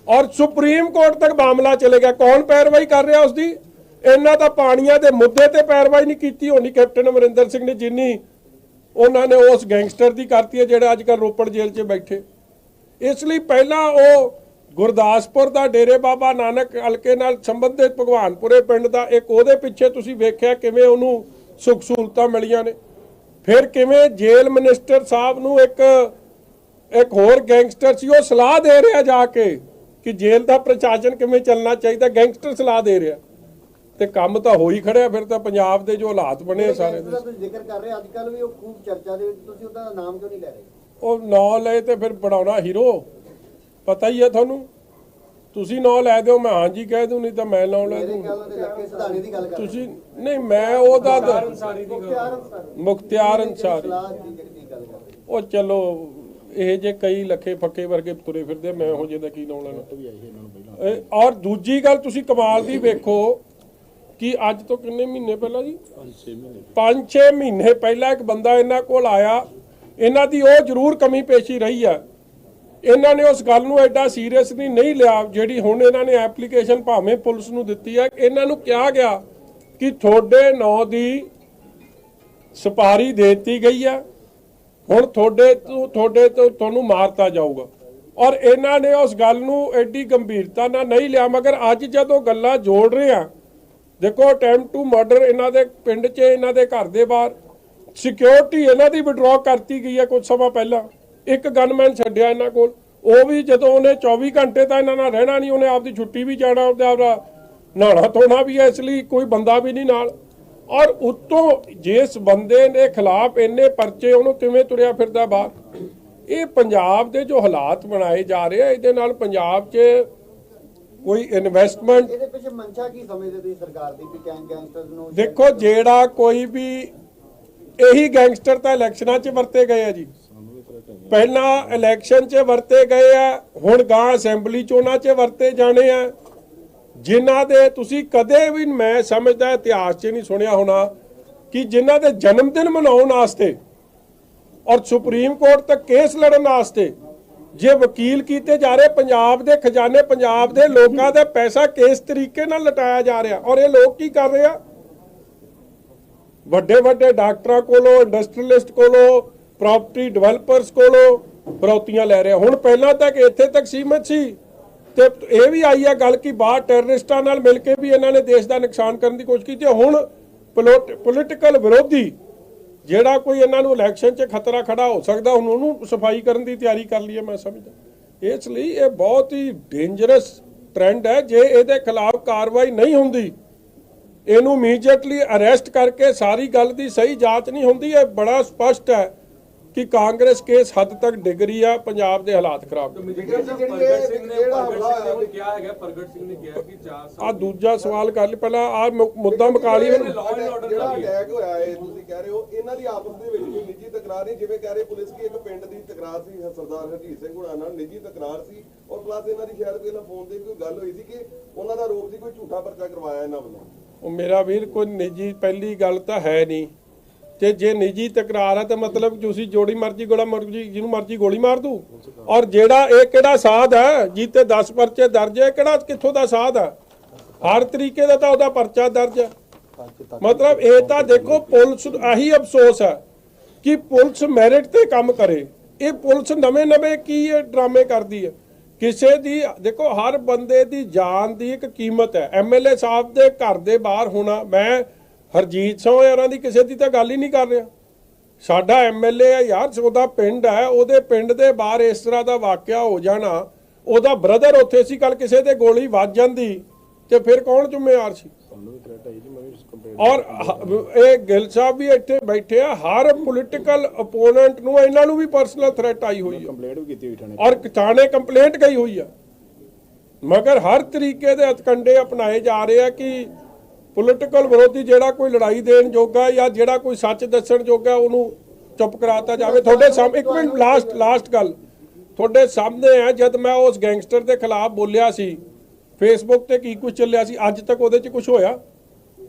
ਔਰ ਸੁਪਰੀਮ ਕੋਰਟ ਤੱਕ ਮਾਮਲਾ ਚਲੇ ਗਿਆ। ਕੌਣ ਪੈਰਵਾਈ ਕਰ ਰਿਹਾ ਉਸਦੀ? ਇਹਨਾਂ ਦਾ ਪਾਣੀਆਂ ਦੇ ਮੁੱਦੇ ਤੇ ਪੈਰਵਾਈ ਨਹੀਂ ਕੀਤੀ ਹੋਣੀ ਕੈਪਟਨ ਅਮਰਿੰਦਰ ਸਿੰਘ ਨੇ, ਜਿੰਨੀ ਉਹਨਾਂ ਨੇ ਉਸ ਗੈਂਗਸਟਰ ਦੀ ਕਰਤੀ ਹੈ ਜਿਹੜਾ ਅੱਜ ਕੱਲ੍ਹ ਰੋਪੜ ਜੇਲ੍ਹ 'ਚ ਬੈਠੇ। ਇਸ ਲਈ ਪਹਿਲਾਂ ਉਹ ਗੁਰਦਾਸਪੁਰ ਦਾ ਡੇਰੇ ਬਾਬਾ ਨਾਨਕ ਹਲਕੇ ਨਾਲ ਸੰਬੰਧਿਤ ਭਗਵਾਨਪੁਰੇ ਪਿੰਡ ਦਾ ਇੱਕ, ਉਹਦੇ ਪਿੱਛੇ ਤੁਸੀਂ ਵੇਖਿਆ ਕਿਵੇਂ ਉਹਨੂੰ ਸੁੱਖ ਸਹੂਲਤਾਂ ਮਿਲੀਆਂ ਨੇ। ਫਿਰ ਕਿਵੇਂ ਜੇਲ੍ਹ ਮਿਨਿਸਟਰ ਸਾਹਿਬ ਨੂੰ ਇੱਕ ਹੋਰ ਗੈਂਗਸਟਰ ਸੀ ਉਹ ਸਲਾਹ ਦੇ ਰਿਹਾ ਜਾ ਕੇ ਕਿ ਜੇਲ੍ਹ ਦਾ ਪ੍ਰਸ਼ਾਸਨ ਕਿਵੇਂ ਚੱਲਣਾ ਚਾਹੀਦਾ, ਗੈਂਗਸਟਰ ਸਲਾਹ ਦੇ ਰਿਹਾ ਤੇ ਕੰਮ ਤਾਂ ਹੋ ਹੀ ਖੜਿਆ। ਫਿਰ ਤਾਂ ਪੰਜਾਬ ਦੇ ਜੋ ਹਾਲਾਤ ਬਣੇ ਆ ਸਾਰੇ ਦੇ, ਤੁਸੀਂ ਜ਼ਿਕਰ ਕਰ ਰਹੇ ਅੱਜ ਕੱਲ ਵੀ ਉਹ ਖੂਬ ਚਰਚਾ ਦੇ ਵਿੱਚ, ਤੁਸੀਂ ਉਹਦਾ ਨਾਮ ਕਿਉਂ ਨਹੀਂ ਲੈ ਰਹੇ? ਉਹ ਨਾਂ ਲਏ ਤੇ ਫਿਰ ਬਣਾਉਣਾ ਹੀਰੋ, ਪਤਾ ਹੀ ਹੈ ਤੁਹਾਨੂੰ। ਤੁਸੀਂ ਨਾਂ ਲੈ ਦਿਓ, ਮੈਂ ਹਾਂਜੀ ਕਹਿ ਦੂੰ, ਨਹੀਂ ਤਾਂ ਮੈਂ ਨਾਂ ਲੈ ਦੂੰ। ਸਿਧਾਣੇ ਦੀ ਗੱਲ ਕਰ ਤੁਸੀਂ ਨਹੀਂ, ਮੈਂ ਉਹਦਾ ਮੁਖਤਿਆਰ ਅੰਸਾਰੀ, ਉਹ ਚਲੋ ਇਹ ਜੇ ਕਈ ਲੱਖੇ ਫੱਕੇ ਵਰਗੇ ਤੁਰੇ ਫਿਰਦੇ, ਮੈਂ ਇਹੋ ਜਿਹੇ ਦਾ ਕੀ ਨਾਂ ਲੈਣਾ। ਔਰ ਦੂਜੀ ਗੱਲ ਤੁਸੀਂ ਕਮਾਲ ਦੀ ਵੇਖੋ ਕਿ ਅੱਜ ਤੋਂ ਕਿੰਨੇ ਮਹੀਨੇ ਪਹਿਲਾਂ ਜੀ, 5-6 ਮਹੀਨੇ ਪਹਿਲਾਂ ਇੱਕ ਬੰਦਾ ਇਹਨਾਂ ਕੋਲ ਆਇਆ। ਇਹਨਾਂ ਦੀ ਉਹ ਜ਼ਰੂਰ ਕਮੀ ਪੇਸ਼ੀ ਰਹੀ ਆ, ਇਹਨਾਂ ਨੇ ਉਸ ਗੱਲ ਨੂੰ ਐਡਾ ਸੀਰੀਅਸਲੀ ਨਹੀਂ ਲਿਆ ਜਿਹੜੀ ਹੁਣ ਇਹਨਾਂ ਨੇ ਐਪਲੀਕੇਸ਼ਨ ਭਾਵੇਂ ਪੁਲਿਸ ਨੂੰ ਦਿੱਤੀ ਹੈ। ਇਹਨਾਂ ਨੂੰ ਕਿਹਾ ਗਿਆ ਕਿ ਤੁਹਾਡੇ ਨਾਂ ਦੀ ਸਪਾਰੀ ਦੇ ਦਿੱਤੀ ਗਈ ਆ, ਹੁਣ ਤੁਹਾਡੇ ਤੋਂ ਤੁਹਾਨੂੰ ਮਾਰਤਾ ਜਾਊਗਾ। ਔਰ ਇਹਨਾਂ ਨੇ ਉਸ ਗੱਲ ਨੂੰ ਐਡੀ ਗੰਭੀਰਤਾ ਨਾਲ ਨਹੀਂ ਲਿਆ। ਮਗਰ ਅੱਜ ਜਦੋਂ ਗੱਲਾਂ ਜੋੜ ਰਹੇ ਆ, ਦੇਖੋ ਅਟੈਂਪਟ ਟੂ ਮਰਡਰ ਇਹਨਾਂ ਦੇ ਪਿੰਡ 'ਚ, ਇਹਨਾਂ ਦੇ ਘਰ ਦੇ ਬਾਹਰ ਸਿਕਿਉਰਿਟੀ ਇਹਨਾਂ ਦੀ ਵਿਡਰਾਅ ਕਰਤੀ ਗਈ ਹੈ ਕੁਝ ਸਮਾਂ ਪਹਿਲਾਂ। ਇੱਕ ਗਨਮੈਨ ਛੱਡਿਆ ਇਹਨਾਂ ਕੋਲ, ਉਹ ਵੀ ਜਦੋਂ ਉਹਨੇ 24 ਘੰਟੇ ਤਾਂ ਇਹਨਾਂ ਨਾਲ ਰਹਿਣਾ ਨਹੀਂ, ਉਹਨੇ ਆਪਦੀ ਛੁੱਟੀ ਵੀ ਜਾਣਾ, ਆਪਦਾ ਨਹਾਣਾ ਧੋਣਾ ਵੀ ਹੈ, ਇਸ ਲਈ ਕੋਈ ਬੰਦਾ ਵੀ ਨਹੀਂ ਨਾਲ। ਔਰ ਉੱਤੋਂ ਜਿਸ ਬੰਦੇ ਦੇ ਖਿਲਾਫ ਇੰਨੇ ਪਰਚੇ, ਉਹਨੂੰ ਕਿਵੇਂ ਤੁਰਿਆ ਫਿਰਦਾ ਬਾਹਰ। ਇਹ ਪੰਜਾਬ ਦੇ ਜੋ ਹਾਲਾਤ ਬਣਾਏ ਜਾ ਰਹੇ ਆ, ਇਹਦੇ ਨਾਲ ਪੰਜਾਬ 'ਚ ਕੋਈ ਇਨਵੈਸਟਮੈਂਟ, ਇਹਦੇ ਪਿੱਛੇ ਮਨਸ਼ਾ ਕੀ ਸਮਝਦੇ ਤੁਸੀਂ ਸਰਕਾਰ ਦੀ ਕਿ ਗੈਂਗਸਟਰਸ ਨੂੰ? ਦੇਖੋ ਜਿਹੜਾ ਕੋਈ ਵੀ, ਇਹੀ ਗੈਂਗਸਟਰ ਤਾਂ ਇਲੈਕਸ਼ਨਾਂ 'ਚ ਵਰਤੇ ਗਏ ਆ ਜੀ। ਪਹਿਲਾਂ ਇਲੈਕਸ਼ਨ 'ਚ ਵਰਤੇ ਗਏ ਆ, ਹੁਣ ਗਾਂ ਅਸੈਂਬਲੀ ਚੋਣਾਂ 'ਚ ਵਰਤੇ ਜਾਣੇ ਆ, ਜਿਨ੍ਹਾਂ ਦੇ ਤੁਸੀਂ ਕਦੇ ਵੀ, ਮੈਂ ਸਮਝਦਾ ਇਤਿਹਾਸ 'ਚ ਨਹੀਂ ਸੁਣਿਆ ਹੋਣਾ ਕਿ ਜਿਨ੍ਹਾਂ ਦੇ ਜਨਮ ਦਿਨ ਮਨਾਉਣ ਵਾਸਤੇ ਔਰ ਸੁਪਰੀਮ ਕੋਰਟ ਤੱਕ ਕੇਸ ਲੜਨ ਵਾਸਤੇ ਜੇ ਵਕੀਲ ਕੀਤੇ ਜਾ ਰਹੇ, ਪੰਜਾਬ ਦੇ ਖਜ਼ਾਨੇ, ਪੰਜਾਬ ਦੇ ਲੋਕਾਂ ਦਾ ਪੈਸਾ ਕਿਸ ਤਰੀਕੇ ਨਾਲ ਲਟਾਇਆ ਜਾ ਰਿਹਾ। ਔਰ ਇਹ ਲੋਕ ਕੀ ਕਰ ਰਹੇ ਆ, ਵੱਡੇ ਵੱਡੇ ਡਾਕਟਰਾਂ ਕੋਲੋਂ, ਇੰਡਸਟਰੀਅਲਿਸਟ ਕੋਲੋਂ, ਪ੍ਰਾਪਰਟੀ ਡਿਵੈਲਪਰਸ ਕੋਲੋਂ ਫਰੌਤੀਆਂ ਲੈ ਰਹੇ। ਹੁਣ ਪਹਿਲਾਂ ਤੱਕ ਇੱਥੇ ਤੱਕ ਸੀਮਤ ਸੀ, ਤੇ ਇਹ ਵੀ ਆਈ ਆ ਗੱਲ ਕਿ ਬਾਹਰ ਟੈਰਰਿਸਟਾਂ ਨਾਲ ਮਿਲ ਕੇ ਵੀ ਇਹਨਾਂ ਨੇ ਦੇਸ਼ ਦਾ ਨੁਕਸਾਨ ਕਰਨ ਦੀ ਕੋਸ਼ਿਸ਼ ਕੀਤੀ। ਹੁਣ ਪੋਲੀਟੀਕਲ ਵਿਰੋਧੀ ਜਿਹੜਾ ਕੋਈ ਇਹਨਾਂ ਨੂੰ ਇਲੈਕਸ਼ਨ 'ਚ ਖਤਰਾ ਖੜਾ ਹੋ ਸਕਦਾ, ਹੁਣ ਉਹਨੂੰ ਸਫਾਈ ਕਰਨ ਦੀ ਤਿਆਰੀ ਕਰ ਲਈ ਹੈ ਮੈਂ ਸਮਝਦਾ। ਇਸ ਲਈ ਇਹ ਬਹੁਤ ਹੀ ਡੇਂਜਰਸ ਟ੍ਰੈਂਡ ਹੈ। ਜੇ ਇਹਦੇ ਖਿਲਾਫ ਕਾਰਵਾਈ ਨਹੀਂ ਹੁੰਦੀ, ਇਹਨੂੰ ਇਮੀਡੀਏਟਲੀ ਅਰੈਸਟ ਕਰਕੇ ਸਾਰੀ ਗੱਲ ਦੀ ਸਹੀ ਜਾਂਚ ਨਹੀਂ ਹੁੰਦੀ, ਇਹ ਬੜਾ ਸਪਸ਼ਟ ਹੈ ਕਿ ਕਾਂਗਰਸ ਕੇਸ ਹੱਦ ਤੱਕ ਡਿੱਗ ਰਹੀ ਆ, ਪੰਜਾਬ ਦੇ ਹਾਲਾਤ ਖਰਾਬ। ਆ ਦੂਜਾ ਸਵਾਲ ਕਰ ਲਈ, ਪਹਿਲਾਂ ਆ ਮੁੱਦਾ ਮੁਕਾ ਲਈ। ਜਿਹੜਾ ਅਟੈਕ ਹੋਇਆ ਹੈ ਤੁਸੀਂ ਕਹਿ ਰਹੇ ਹੋ, ਇਹਨਾਂ ਦੀ ਆਪਸ ਦੇ ਵਿੱਚ ਕੋਈ ਨਿੱਜੀ ਤਕਰਾਰ ਨਹੀਂ, ਜਿਵੇਂ ਕਹਿ ਰਹੇ ਪੁਲਿਸ ਕੀ ਇੱਕ ਪਿੰਡ ਦੀ ਤਕਰਾਰ ਸੀ, ਸਰਦਾਰ ਹਰਜੀਤ ਸਿੰਘ ਹੁਣਾਂ ਨਾਲ ਨਿੱਜੀ ਤਕਰਾਰ ਸੀ, ਔਰ ਪਲੱਸ ਇਹਨਾਂ ਦੀ ਸ਼ਾਇਦ ਪਹਿਲਾਂ ਫੋਨ ਤੇ ਵੀ ਕੋਈ ਗੱਲ ਹੋਈ ਸੀ ਕਿ ਉਹਨਾਂ ਦਾ ਆਰੋਪ ਸੀ ਕੋਈ ਝੂਠਾ ਪਰਚਾ ਕਰਵਾਇਆ ਇਹਨਾਂ ਵੱਲੋਂ। ਉਹ ਮੇਰਾ ਵੀਰ ਕੋਈ ਨਿੱਜੀ ਪਹਿਲੀ ਗੱਲ ਤਾਂ ਹੈ ਨਹੀਂ, ਤੇ ਜੇ ਨਿੱਜੀ ਤਕਰਾਰ ਹੈ ਤਾਂ ਮਤਲਬ ਤੁਸੀਂ ਜੋੜੀ ਮਰਜ਼ੀ ਗੋਲਾ ਮਰਜ਼ੀ ਜਿਹਨੂੰ ਮਰਜ਼ੀ ਗੋਲੀ ਮਾਰ ਦੂ। ਔਰ ਜਿਹੜਾ ਇਹ ਕਿਹੜਾ ਸਾਧ ਹੈ ਜਿੱਤੇ 10 ਪਰਚੇ ਦਰਜ ਹੈ, ਕਿਹੜਾ ਕਿੱਥੋਂ ਦਾ ਸਾਧ ਹੈ? ਹਰ ਤਰੀਕੇ ਦਾ ਤਾਂ ਉਹਦਾ ਪਰਚਾ ਦਰਜ ਹੈ। ਮਤਲਬ ਇਹ ਤਾਂ ਦੇਖੋ, ਪੁਲਿਸ ਆਹੀ ਅਫਸੋਸ ਹੈ ਕਿ ਪੁਲਿਸ ਮੈਰਿਟ ਤੇ ਕੰਮ ਕਰੇ। ਇਹ ਪੁਲਿਸ ਨਵੇਂ ਕੀ ਇਹ ਡਰਾਮੇ ਕਰਦੀ ਹੈ। ਕਿਸੇ ਦੀ ਦੇਖੋ, ਹਰ ਬੰਦੇ ਦੀ ਜਾਨ ਦੀ ਇੱਕ ਕੀਮਤ ਹੈ। ਐਮਐਲਏ ਸਾਹਿਬ ਦੇ ਘਰ ਦੇ ਬਾਹਰ ਹੋਣਾ, ਮੈਂ ਹਰਜੀਤ ਸਿੰਘ ਹੋਰਾਂ ਦੀ ਕਿਸੇ ਦੀ ਤਾਂ ਗੱਲ ਹੀ ਨਹੀਂ ਕਰ ਰਿਹਾ। ਸਾਡਾ ਐਮਐਲਏ ਹੈ ਯਾਰ, ਉਹਦਾ ਪਿੰਡ ਹੈ, ਉਹਦੇ ਪਿੰਡ ਦੇ ਬਾਹਰ ਇਸ ਤਰ੍ਹਾਂ ਦਾ ਵਾਕਿਆ ਹੋ ਜਾਣਾ, ਉਹਦਾ ਬ੍ਰਦਰ ਉੱਥੇ ਸੀ, ਕੱਲ ਕਿਸੇ ਦੇ ਗੋਲੀ ਵੱਜ ਜਾਂਦੀ ਤੇ ਫਿਰ ਕੌਣ ਜ਼ਿੰਮੇਵਾਰ ਸੀ? ਔਰ ਇਹ ਗਿੱਲ ਸਾਹਿਬ ਵੀ ਇੱਥੇ ਬੈਠੇ ਆ, ਹਰ ਪੋਲੀਟੀਕਲ ਓਪੋਨੈਂਟ ਨੂੰ ਇਹਨਾਂ ਨੂੰ ਵੀ ਪਰਸਨਲ ਥ੍ਰੈਟ ਆਈ ਹੋਈ ਹੈ, ਕੰਪਲੇਂਟ ਵੀ ਕੀਤੀ ਹੋਈ ਥਾਣੇ, ਔਰ ਥਾਣੇ ਕੰਪਲੇਂਟ ਗਈ ਹੋਈ ਆ। ਮਗਰ ਹਰ ਤਰੀਕੇ ਦੇ ਹਥਕੰਡੇ ਅਪਣਾਏ ਜਾ ਰਹੇ ਆ ਕਿ ਪੋਲੀਟੀਕਲ ਵਿਰੋਧੀ ਜਿਹੜਾ ਕੋਈ ਲੜਾਈ ਦੇਣ ਜੋਗਾ ਜਾਂ ਜਿਹੜਾ ਕੋਈ ਸੱਚ ਦੱਸਣ ਜੋਗਾ ਉਹਨੂੰ ਚੁੱਪ ਕਰਾਤਾ ਜਾਵੇ। ਤੁਹਾਡੇ ਸਾਹਮਣੇ ਇੱਕ ਮਿੰਟ, ਲਾਸਟ ਗੱਲ ਤੁਹਾਡੇ ਸਾਹਮਣੇ ਹੈ। ਜਦ ਮੈਂ ਉਸ ਗੈਂਗਸਟਰ ਦੇ ਖਿਲਾਫ ਬੋਲਿਆ ਸੀ, ਫੇਸਬੁੱਕ ਤੇ ਕੀ ਕੁਝ ਚੱਲਿਆ ਸੀ, ਅੱਜ ਤੱਕ ਉਹਦੇ 'ਚ ਕੁਝ ਹੋਇਆ?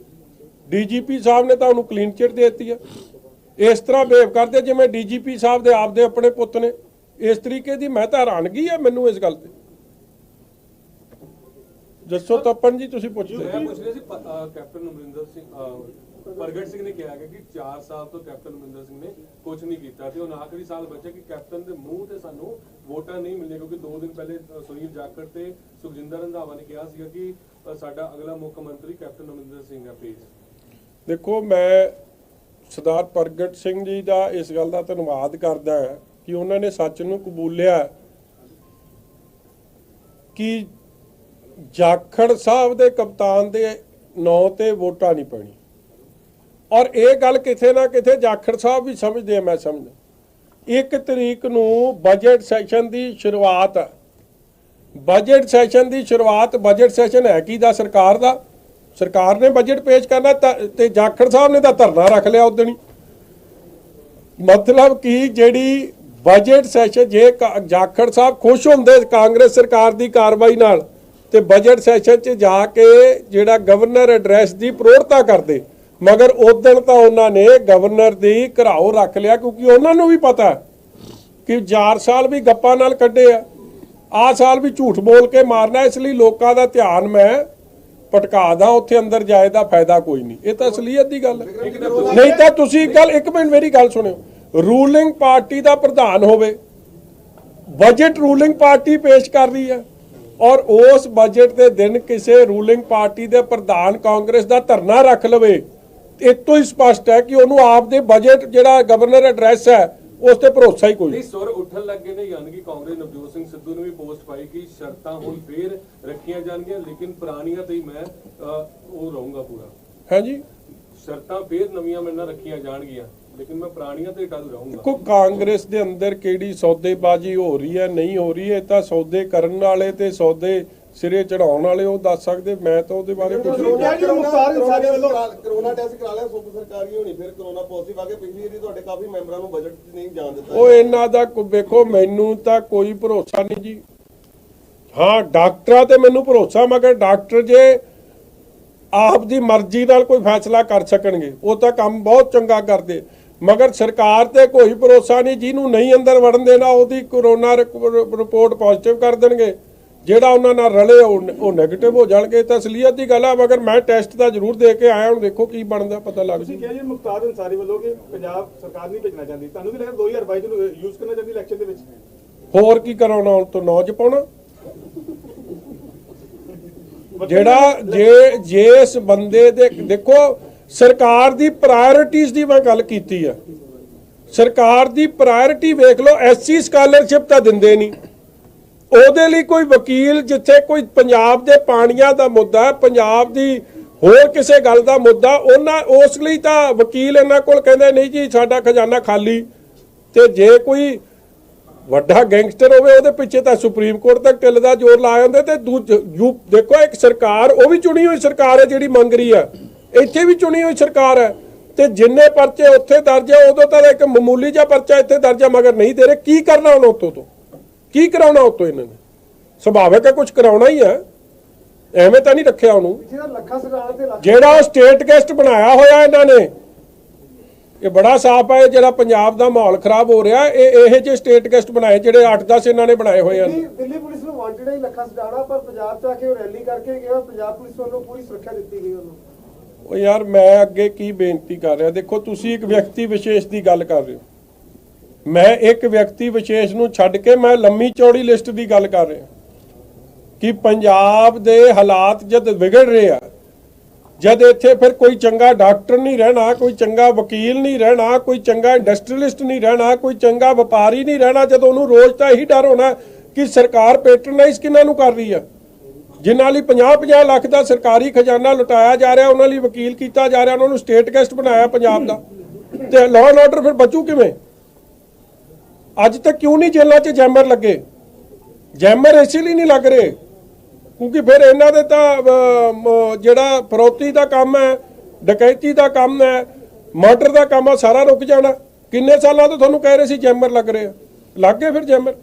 ਡੀਜੀਪੀ ਸਾਹਿਬ ਨੇ ਤਾਂ ਉਹਨੂੰ ਕਲੀਨ ਚਿੱਟ ਦੇ ਦਿੱਤੀ ਹੈ। ਇਸ ਤਰ੍ਹਾਂ ਬਿਹੇਵ ਕਰਦੇ ਜਿਵੇਂ ਡੀਜੀਪੀ ਸਾਹਿਬ ਦੇ ਆਪਦੇ ਆਪਣੇ ਪੁੱਤ ਨੇ। ਇਸ ਤਰੀਕੇ ਦੀ ਮੈਂ ਤਾਂ ਹੈਰਾਨਗੀ ਹੈ ਮੈਨੂੰ ਇਸ ਗੱਲ ਤੇ। ਦੱਸੋ ਤਪਨ ਜੀ, ਤੁਸੀਂ ਪੁੱਛਦੇ। ਮੈਂ ਪੁੱਛ ਰਿਹਾ ਸੀ ਕੈਪਟਨ ਅਮਰਿੰਦਰ ਸਿੰਘ ਪ੍ਰਗਟ ਸਿੰਘ ਨੇ ਕਿਹਾ ਕਿ 4 ਸਾਲ ਤੋਂ ਕੈਪਟਨ ਅਮਰਿੰਦਰ ਸਿੰਘ ਨੇ ਕੁਝ ਨਹੀਂ ਕੀਤਾ ਤੇ ਹੁਣ ਆਖਰੀ ਸਾਲ ਬਚਿਆ ਕਿ ਕੈਪਟਨ ਦੇ ਮੂੰਹ ਤੇ ਸਾਨੂੰ ਵੋਟਾਂ ਨਹੀਂ ਮਿਲਣੀਆਂ, ਕਿਉਂਕਿ 2 ਦਿਨ ਪਹਿਲੇ ਸੁਨੀਲ ਜਾਖੜ ਤੇ ਸੁਖਜਿੰਦਰ ਰੰਧਾਵਾ ਨੇ ਕਿਹਾ ਸੀਗਾ ਕਿ ਸਾਡਾ ਅਗਲਾ ਮੁੱਖ ਮੰਤਰੀ ਕੈਪਟਨ ਅਮਰਿੰਦਰ ਸਿੰਘ ਹੈ। ਪਲੀਜ਼ ਦੇਖੋ, ਮੈਂ ਸਰਦਾਰ ਪ੍ਰਗਟ ਸਿੰਘ ਜੀ ਦਾ ਇਸ ਗੱਲ ਦਾ ਧੰਨਵਾਦ ਕਰਦਾ ਕਿ ਉਹਨਾਂ ਨੇ ਸੱਚ ਨੂੰ ਕਬੂਲਿਆ। ਕਿ ਜਾਖੜ ਸਾਹਿਬ ਦੇ ਕਪਤਾਨ ਦੇ ਨਾਂ ਤੇ ਵੋਟਾਂ ਨਹੀਂ ਪੈਣੀ। ਔਰ ਇਹ ਗੱਲ ਕਿਥੇ ਨਾ ਕਿਥੇ ਜਾਖੜ ਸਾਹਿਬ ਵੀ ਸਮਝਦੇ ਆ, ਮੈਂ ਸਮਝਦਾ। 1 ਤਰੀਕ ਨੂੰ ਬਜਟ ਸੈਸ਼ਨ ਦੀ ਸ਼ੁਰੂਆਤ ਹੈ। ਬਜਟ ਸੈਸ਼ਨ ਦੀ ਸ਼ੁਰੂਆਤ, ਬਜਟ ਸੈਸ਼ਨ ਹੈ ਕੀ ਦਾ? ਸਰਕਾਰ ਦਾ। ਸਰਕਾਰ ਨੇ ਬਜਟ ਪੇਸ਼ ਕਰਨਾ ਤੇ ਜਾਖੜ ਸਾਹਿਬ ਨੇ ਤਾਂ ਧਰਨਾ ਰੱਖ ਲਿਆ ਉਦੋਂ ਹੀ। ਮਤਲਬ ਕਿ ਜਿਹੜੀ ਬਜਟ ਸੈਸ਼ਨ, ਜੇ ਜਾਖੜ ਸਾਹਿਬ ਖੁਸ਼ ਹੁੰਦੇ ਕਾਂਗਰਸ ਸਰਕਾਰ ਦੀ ਕਾਰਵਾਈ ਨਾਲ ਤੇ ਬਜਟ ਸੈਸ਼ਨ 'ਚ ਜਾ ਕੇ ਜਿਹੜਾ ਗਵਰਨਰ ਐਡਰੈਸ ਦੀ ਪ੍ਰੋੜਤਾ ਕਰਦੇ, ਮਗਰ ਉਦੋਂ ਤਾਂ ਉਹਨਾਂ ਨੇ ਗਵਰਨਰ ਦੀ ਘਰਾਓ ਰੱਖ ਲਿਆ, ਕਿਉਂਕਿ ਉਹਨਾਂ ਨੂੰ ਵੀ ਪਤਾ ਕਿ 4 ਸਾਲ ਵੀ ਗੱਪਾਂ ਨਾਲ ਕੱਢੇ ਆ ਸਾਲ ਵੀ ਝੂਠ ਬੋਲ ਕੇ ਮਾਰਨਾ। ਇਸ ਲਈ ਲੋਕਾਂ ਦਾ ਧਿਆਨ ਮੈਂ ਭਟਕਾ ਦਾਂ, ਉੱਥੇ ਅੰਦਰ ਜਾਏ ਦਾ ਫਾਇਦਾ ਕੋਈ ਨਹੀਂ। ਇਹ ਤਾਂ ਅਸਲੀਅਤ ਦੀ ਗੱਲ ਹੈ। ਨਹੀਂ ਤਾਂ ਤੁਸੀਂ ਗੱਲ, 1 ਮਿੰਟ ਮੇਰੀ ਗੱਲ ਸੁਣਿਓ, ਰੂਲਿੰਗ ਪਾਰਟੀ ਦਾ ਪ੍ਰਧਾਨ ਹੋਵੇ, ਬਜਟ ਰੂਲਿੰਗ ਪਾਰਟੀ ਪੇਸ਼ ਕਰ ਰਹੀ ਹੈ, ਔਰ ਉਸ ਬਜਟ ਦੇ ਦਿਨ ਕਿਸੇ ਰੂਲਿੰਗ ਪਾਰਟੀ ਦੇ ਪ੍ਰਧਾਨ ਕਾਂਗਰਸ ਦਾ ਧਰਨਾ ਰੱਖ ਲਵੇ, ਇਹ ਤੋਂ ਹੀ ਸਪਸ਼ਟ ਹੈ ਕਿ ਉਹਨੂੰ ਆਪ ਦੇ ਬਜਟ ਜਿਹੜਾ ਗਵਰਨਰ ਐਡਰੈਸ ਹੈ ਉਸ ਤੇ ਭਰੋਸਾ ਹੀ ਕੋਈ ਨਹੀਂ। ਸੁਰ ਉੱਠਣ ਲੱਗੇ ਨੇ, ਯਾਨੀ ਕਿ ਕਾਂਗਰਸ ਨਵਜੋਤ ਸਿੰਘ ਸਿੱਧੂ ਨੇ ਵੀ ਪੋਸਟ ਪਾਈ ਕਿ ਸ਼ਰਤਾਂ ਹੁਣ ਫੇਰ ਰੱਖੀਆਂ ਜਾਣਗੀਆਂ, ਲੇਕਿਨ ਪੁਰਾਣੀਆਂ ਤੇ ਹੀ ਮੈਂ ਉਹ ਰਹੂੰਗਾ ਪੂਰਾ। ਹਾਂਜੀ, ਸ਼ਰਤਾਂ ਫੇਰ ਨਵੀਆਂ ਮੇਰੇ ਨਾਲ ਰੱਖੀਆਂ ਜਾਣਗੀਆਂ, ਲੇਕਿਨ ਮੈਂ ਪੁਰਾਣੀਆਂ ਤੇ ਟਾਲੂ ਰਹੂੰਗਾ। ਦੇਖੋ ਕਾਂਗਰਸ ਦੇ ਅੰਦਰ ਕਿਹੜੀ ਸੌਦੇਬਾਜ਼ੀ ਹੋ ਰਹੀ ਹੈ, ਨਹੀਂ ਹੋ ਰਹੀ ਹੈ, ਇਹ ਤਾਂ ਸੌਦੇ ਕਰਨ ਵਾਲੇ ਤੇ ਸੌਦੇ ਸਿਰੇ ਚੜਾਉਣ ਵਾਲੇ ਉਹ ਦੱਸ ਸਕਦੇ। ਮੈਂ ਤਾਂ ਉਹਦੇ ਬਾਰੇ ਕੁਝ ਨਹੀਂ। ਕਰੋਨਾ ਟੈਸਟ ਕਰਾ ਲਿਆ ਸੂਬਾ ਸਰਕਾਰੀ ਹੋਣੀ, ਫਿਰ ਕਰੋਨਾ ਪੋਜ਼ਿਟਿਵ ਆ ਕੇ ਪਿਛਲੀ ਵਾਰੀ ਤੁਹਾਡੇ ਕਾਫੀ ਮੈਂਬਰਾਂ ਨੂੰ ਬਜਟ 'ਚ ਨਹੀਂ ਜਾਣ ਦਿੱਤਾ। ਉਹ ਇਹਨਾਂ ਦਾ ਵੇਖੋ, ਮੈਨੂੰ ਤਾਂ ਕੋਈ ਭਰੋਸਾ ਨਹੀਂ ਜੀ। ਹਾਂ, ਡਾਕਟਰਾਂ ਤੇ ਮੈਨੂੰ ਭਰੋਸਾ, ਮਗਰ ਡਾਕਟਰ ਜੇ ਆਪ ਦੀ ਮਰਜ਼ੀ ਨਾਲ ਕੋਈ ਫੈਸਲਾ ਕਰ ਸਕਣਗੇ, ਉਹ ਤਾਂ ਕੰਮ ਬਹੁਤ ਚੰਗਾ ਕਰਦੇ, ਮਗਰ ਸਰਕਾਰ ਤੇ ਕੋਈ ਭਰੋਸਾ ਨਹੀਂ। ਜਿਹਨੂੰ ਨਹੀਂ ਅੰਦਰ ਵੜਨ ਦੇਣਾ ਉਹਦੀ ਕਰੋਨਾ ਰਿਪੋਰਟ ਪੋਜ਼ਿਟਿਵ ਕਰ ਦੇਣਗੇ, ਜਿਹੜਾ ਉਹਨਾਂ ਨਾਲ ਰਲੇ ਉਹ ਨੈਗੇਟਿਵ ਹੋ ਜਾਣਗੇ। ਤਾਂ ਅਸਲੀਅਤ ਦੀ ਗੱਲ ਆ। ਮਗਰ ਮੈਂ ਟੈਸਟ ਤਾਂ ਜ਼ਰੂਰ ਦੇ ਕੇ ਆਇਆ, ਹੁਣ ਦੇਖੋ ਕੀ ਬਣਦਾ, ਪਤਾ ਲੱਗ ਤੁਸੀਂ ਕਿਹਾ ਜੀ ਮੁਖਤਾਰ ਅੰਸਾਰੀ ਵੱਲੋਂ ਕਿ ਪੰਜਾਬ ਸਰਕਾਰ ਨਹੀਂ ਭੇਜਣਾ ਚਾਹੁੰਦੀ, ਤੁਹਾਨੂੰ ਵੀ ਲੱਗਦਾ 2022 ਨੂੰ ਯੂਜ਼ ਕਰਨਾ ਚਾਹੁੰਦੀ ਇਲੈਕਸ਼ਨ ਦੇ ਵਿੱਚ? ਹੋਰ ਕੀ ਕਰਾਉਣਾ, ਹੁਣ ਤੋਂ ਨੌਜ ਪਾਉਣਾ। ਜਿਹੜਾ ਜੇ ਇਸ ਬੰਦੇ ਦੇ, ਦੇਖੋ ਸਰਕਾਰ ਦੀ ਪ੍ਰਾਇੋਰਟੀਜ਼ ਦੀ ਮੈਂ ਗੱਲ ਕੀਤੀ ਆ। ਸਰਕਾਰ ਦੀ ਪ੍ਰਾਇੋਰਟੀ ਵੇਖ ਲਓ, ਐਸਸੀ ਸਕਾਲਰਸ਼ਿਪ ਤਾਂ ਦਿੰਦੇ ਨਹੀਂ, ਉਹਦੇ ਲਈ ਕੋਈ ਵਕੀਲ, ਜਿੱਥੇ ਕੋਈ ਪੰਜਾਬ ਦੇ ਪਾਣੀਆਂ ਦਾ ਮੁੱਦਾ ਹੈ, ਪੰਜਾਬ ਦੀ ਹੋਰ ਕਿਸੇ ਗੱਲ ਦਾ ਮੁੱਦਾ, ਉਹਨਾਂ ਉਸ ਲਈ ਤਾਂ ਵਕੀਲ ਇਹਨਾਂ ਕੋਲ ਕਹਿੰਦੇ ਨਹੀਂ ਜੀ ਸਾਡਾ ਖਜ਼ਾਨਾ ਖਾਲੀ। ਤੇ ਜੇ ਕੋਈ ਵੱਡਾ ਗੈਂਗਸਟਰ ਹੋਵੇ ਉਹਦੇ ਪਿੱਛੇ ਤਾਂ ਸੁਪਰੀਮ ਕੋਰਟ ਤੱਕ ਢਿੱਲ ਦਾ ਜ਼ੋਰ ਲਾ ਜਾਂਦੇ। ਤੇ ਦੇਖੋ ਇੱਕ ਸਰਕਾਰ, ਉਹ ਵੀ ਚੁਣੀ ਹੋਈ ਸਰਕਾਰ ਹੈ ਜਿਹੜੀ ਮੰਗ ਰਹੀ ਹੈ, ਇੱਥੇ ਵੀ ਚੁਣੀ ਹੋਈ ਸਰਕਾਰ ਹੈ, ਤੇ ਜਿੰਨੇ ਪਰਚੇ ਉੱਥੇ ਦਰਜ ਹੈ ਉਦੋਂ ਤਾਂ ਇੱਕ ਮਾਮੂਲੀ ਜਿਹਾ ਪਰਚਾ ਇੱਥੇ ਦਰਜ ਹੈ, ਮਗਰ ਨਹੀਂ ਦੇ ਰਹੇ। ਕੀ ਕਰਨਾ ਹੁਣ ਉੱਤੋਂ ਤੋਂ, ਕੀ ਕਰਾਉਣਾ ਉੱਤੋਂ ਇਹਨਾਂ ਨੇ? ਸੁਭਾਵਿਕ ਹੈ ਕੁਝ ਕਰਾਉਣਾ ਹੀ ਹੈ, ਐਵੇਂ ਤਾਂ ਨਹੀਂ ਰੱਖਿਆ ਉਹਨੂੰ। ਜਿਹੜਾ ਉਹ ਸਟੇਟ ਗੈਸਟ ਬਣਾਇਆ ਹੋਇਆ ਇਹਨਾਂ ਨੇ, ਇਹ ਬੜਾ ਸਾਫ਼ ਹੈ ਜਿਹੜਾ ਪੰਜਾਬ ਦਾ ਮਾਹੌਲ ਖਰਾਬ ਹੋ ਰਿਹਾ। ਇਹ ਜਿਹੇ ਸਟੇਟ ਗੈਸਟ ਬਣਾਏ ਜਿਹੜੇ 8-10 ਇਹਨਾਂ ਨੇ ਬਣਾਏ ਹੋਏ ਹਨ। ਦਿੱਲੀ ਪੁਲਿਸ ਨੂੰ ਵਾਂਟਡ ਹੈ ਲੱਖਾ ਸਡਾਣਾ, ਪਰ ਪੰਜਾਬ ਚ ਆ ਕੇ ਉਹ ਰੈਲੀ ਕਰਕੇ ਗਿਆ, ਪੰਜਾਬ ਪੁਲਿਸ ਵੱਲੋਂ ਪੂਰੀ ਸੁਰੱਖਿਆ ਦਿੱਤੀ ਗਈ ਉਹਨੂੰ। ਉਹ ਯਾਰ ਮੈਂ ਅੱਗੇ ਕੀ ਬੇਨਤੀ ਕਰ ਰਿਹਾ, ਦੇਖੋ ਤੁਸੀਂ ਇੱਕ ਵਿਅਕਤੀ ਵਿਸ਼ੇਸ਼ ਦੀ ਗੱਲ ਕਰ ਰਹੇ ਹੋ, ਮੈਂ ਇੱਕ ਵਿਅਕਤੀ ਵਿਸ਼ੇਸ਼ ਨੂੰ ਛੱਡ ਕੇ ਮੈਂ ਲੰਮੀ ਚੌੜੀ ਲਿਸਟ ਦੀ ਗੱਲ ਕਰ ਰਿਹਾ ਕਿ ਪੰਜਾਬ ਦੇ ਹਾਲਾਤ ਜਦ ਵਿਗੜ ਰਹੇ ਆ, ਜਦ ਇੱਥੇ ਫਿਰ ਕੋਈ ਚੰਗਾ ਡਾਕਟਰ ਨਹੀਂ ਰਹਿਣਾ, ਕੋਈ ਚੰਗਾ ਵਕੀਲ ਨਹੀਂ ਰਹਿਣਾ, ਕੋਈ ਚੰਗਾ ਇੰਡਸਟਰੀਅਲਿਸਟ ਨਹੀਂ ਰਹਿਣਾ, ਕੋਈ ਚੰਗਾ ਵਪਾਰੀ ਨਹੀਂ ਰਹਿਣਾ, ਜਦੋਂ ਉਹਨੂੰ ਰੋਜ਼ ਤਾਂ ਇਹੀ ਡਰ ਹੋਣਾ ਕਿ ਸਰਕਾਰ ਪੈਟਰਨਾਈਜ਼ ਕਿਹਨਾਂ ਨੂੰ ਕਰ ਰਹੀ ਆ। ਜਿਨ੍ਹਾਂ ਲਈ 50-50 ਲੱਖ ਦਾ ਸਰਕਾਰੀ ਖਜ਼ਾਨਾ ਲੁਟਾਇਆ ਜਾ ਰਿਹਾ, ਉਹਨਾਂ ਲਈ ਵਕੀਲ ਕੀਤਾ ਜਾ ਰਿਹਾ, ਉਹਨਾਂ ਨੂੰ ਸਟੇਟ ਗੈਸਟ ਬਣਾਇਆ ਪੰਜਾਬ ਦਾ, ਤੇ ਲਾਅ ਐਂਡ ਆਰਡਰ ਫਿਰ ਬਚੂ ਕਿਵੇਂ? ਅੱਜ ਤੱਕ ਕਿਉਂ ਨਹੀਂ ਜੇਲ੍ਹਾਂ 'ਚ ਜੈਮਰ ਲੱਗੇ? ਜੈਮਰ ਇਸੇ ਲਈ ਨਹੀਂ ਲੱਗ ਰਹੇ ਕਿਉਂਕਿ ਫਿਰ ਇਹਨਾਂ ਦੇ ਤਾਂ ਜਿਹੜਾ ਫਰੌਤੀ ਦਾ ਕੰਮ ਹੈ, ਡਕੈਤੀ ਦਾ ਕੰਮ ਹੈ, ਮਰਡਰ ਦਾ ਕੰਮ ਆ, ਸਾਰਾ ਰੁਕ ਜਾਣਾ। ਕਿੰਨੇ ਸਾਲਾਂ ਤੋਂ ਤੁਹਾਨੂੰ ਕਹਿ ਰਹੇ ਸੀ ਜੈਮਰ ਲੱਗ ਰਹੇ ਆ, ਲੱਗ ਗਏ ਫਿਰ ਜੈਮਰ।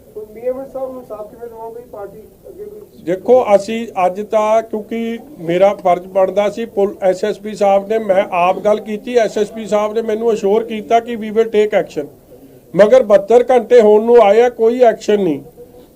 ਦੇਖੋ ਅਸੀਂ ਅੱਜ ਤਾਂ, ਕਿਉਂਕਿ ਮੇਰਾ ਫਰਜ਼ ਬਣਦਾ ਸੀ, ਐਸਐਸਪੀ ਸਾਹਿਬ ਨੇ, ਮੈਂ ਆਪ ਗੱਲ ਕੀਤੀ, ਐਸਐਸਪੀ ਸਾਹਿਬ ਨੇ ਮੈਨੂੰ ਅਸ਼ੋਰ ਕੀਤਾ ਕਿ ਵੀ ਵਿਲ ਟੇਕ ਐਕਸ਼ਨ, ਮਗਰ 72 ਘੰਟੇ ਹੋਣ ਨੂੰ ਆਏ ਆ, ਕੋਈ ਐਕਸ਼ਨ ਨਹੀਂ।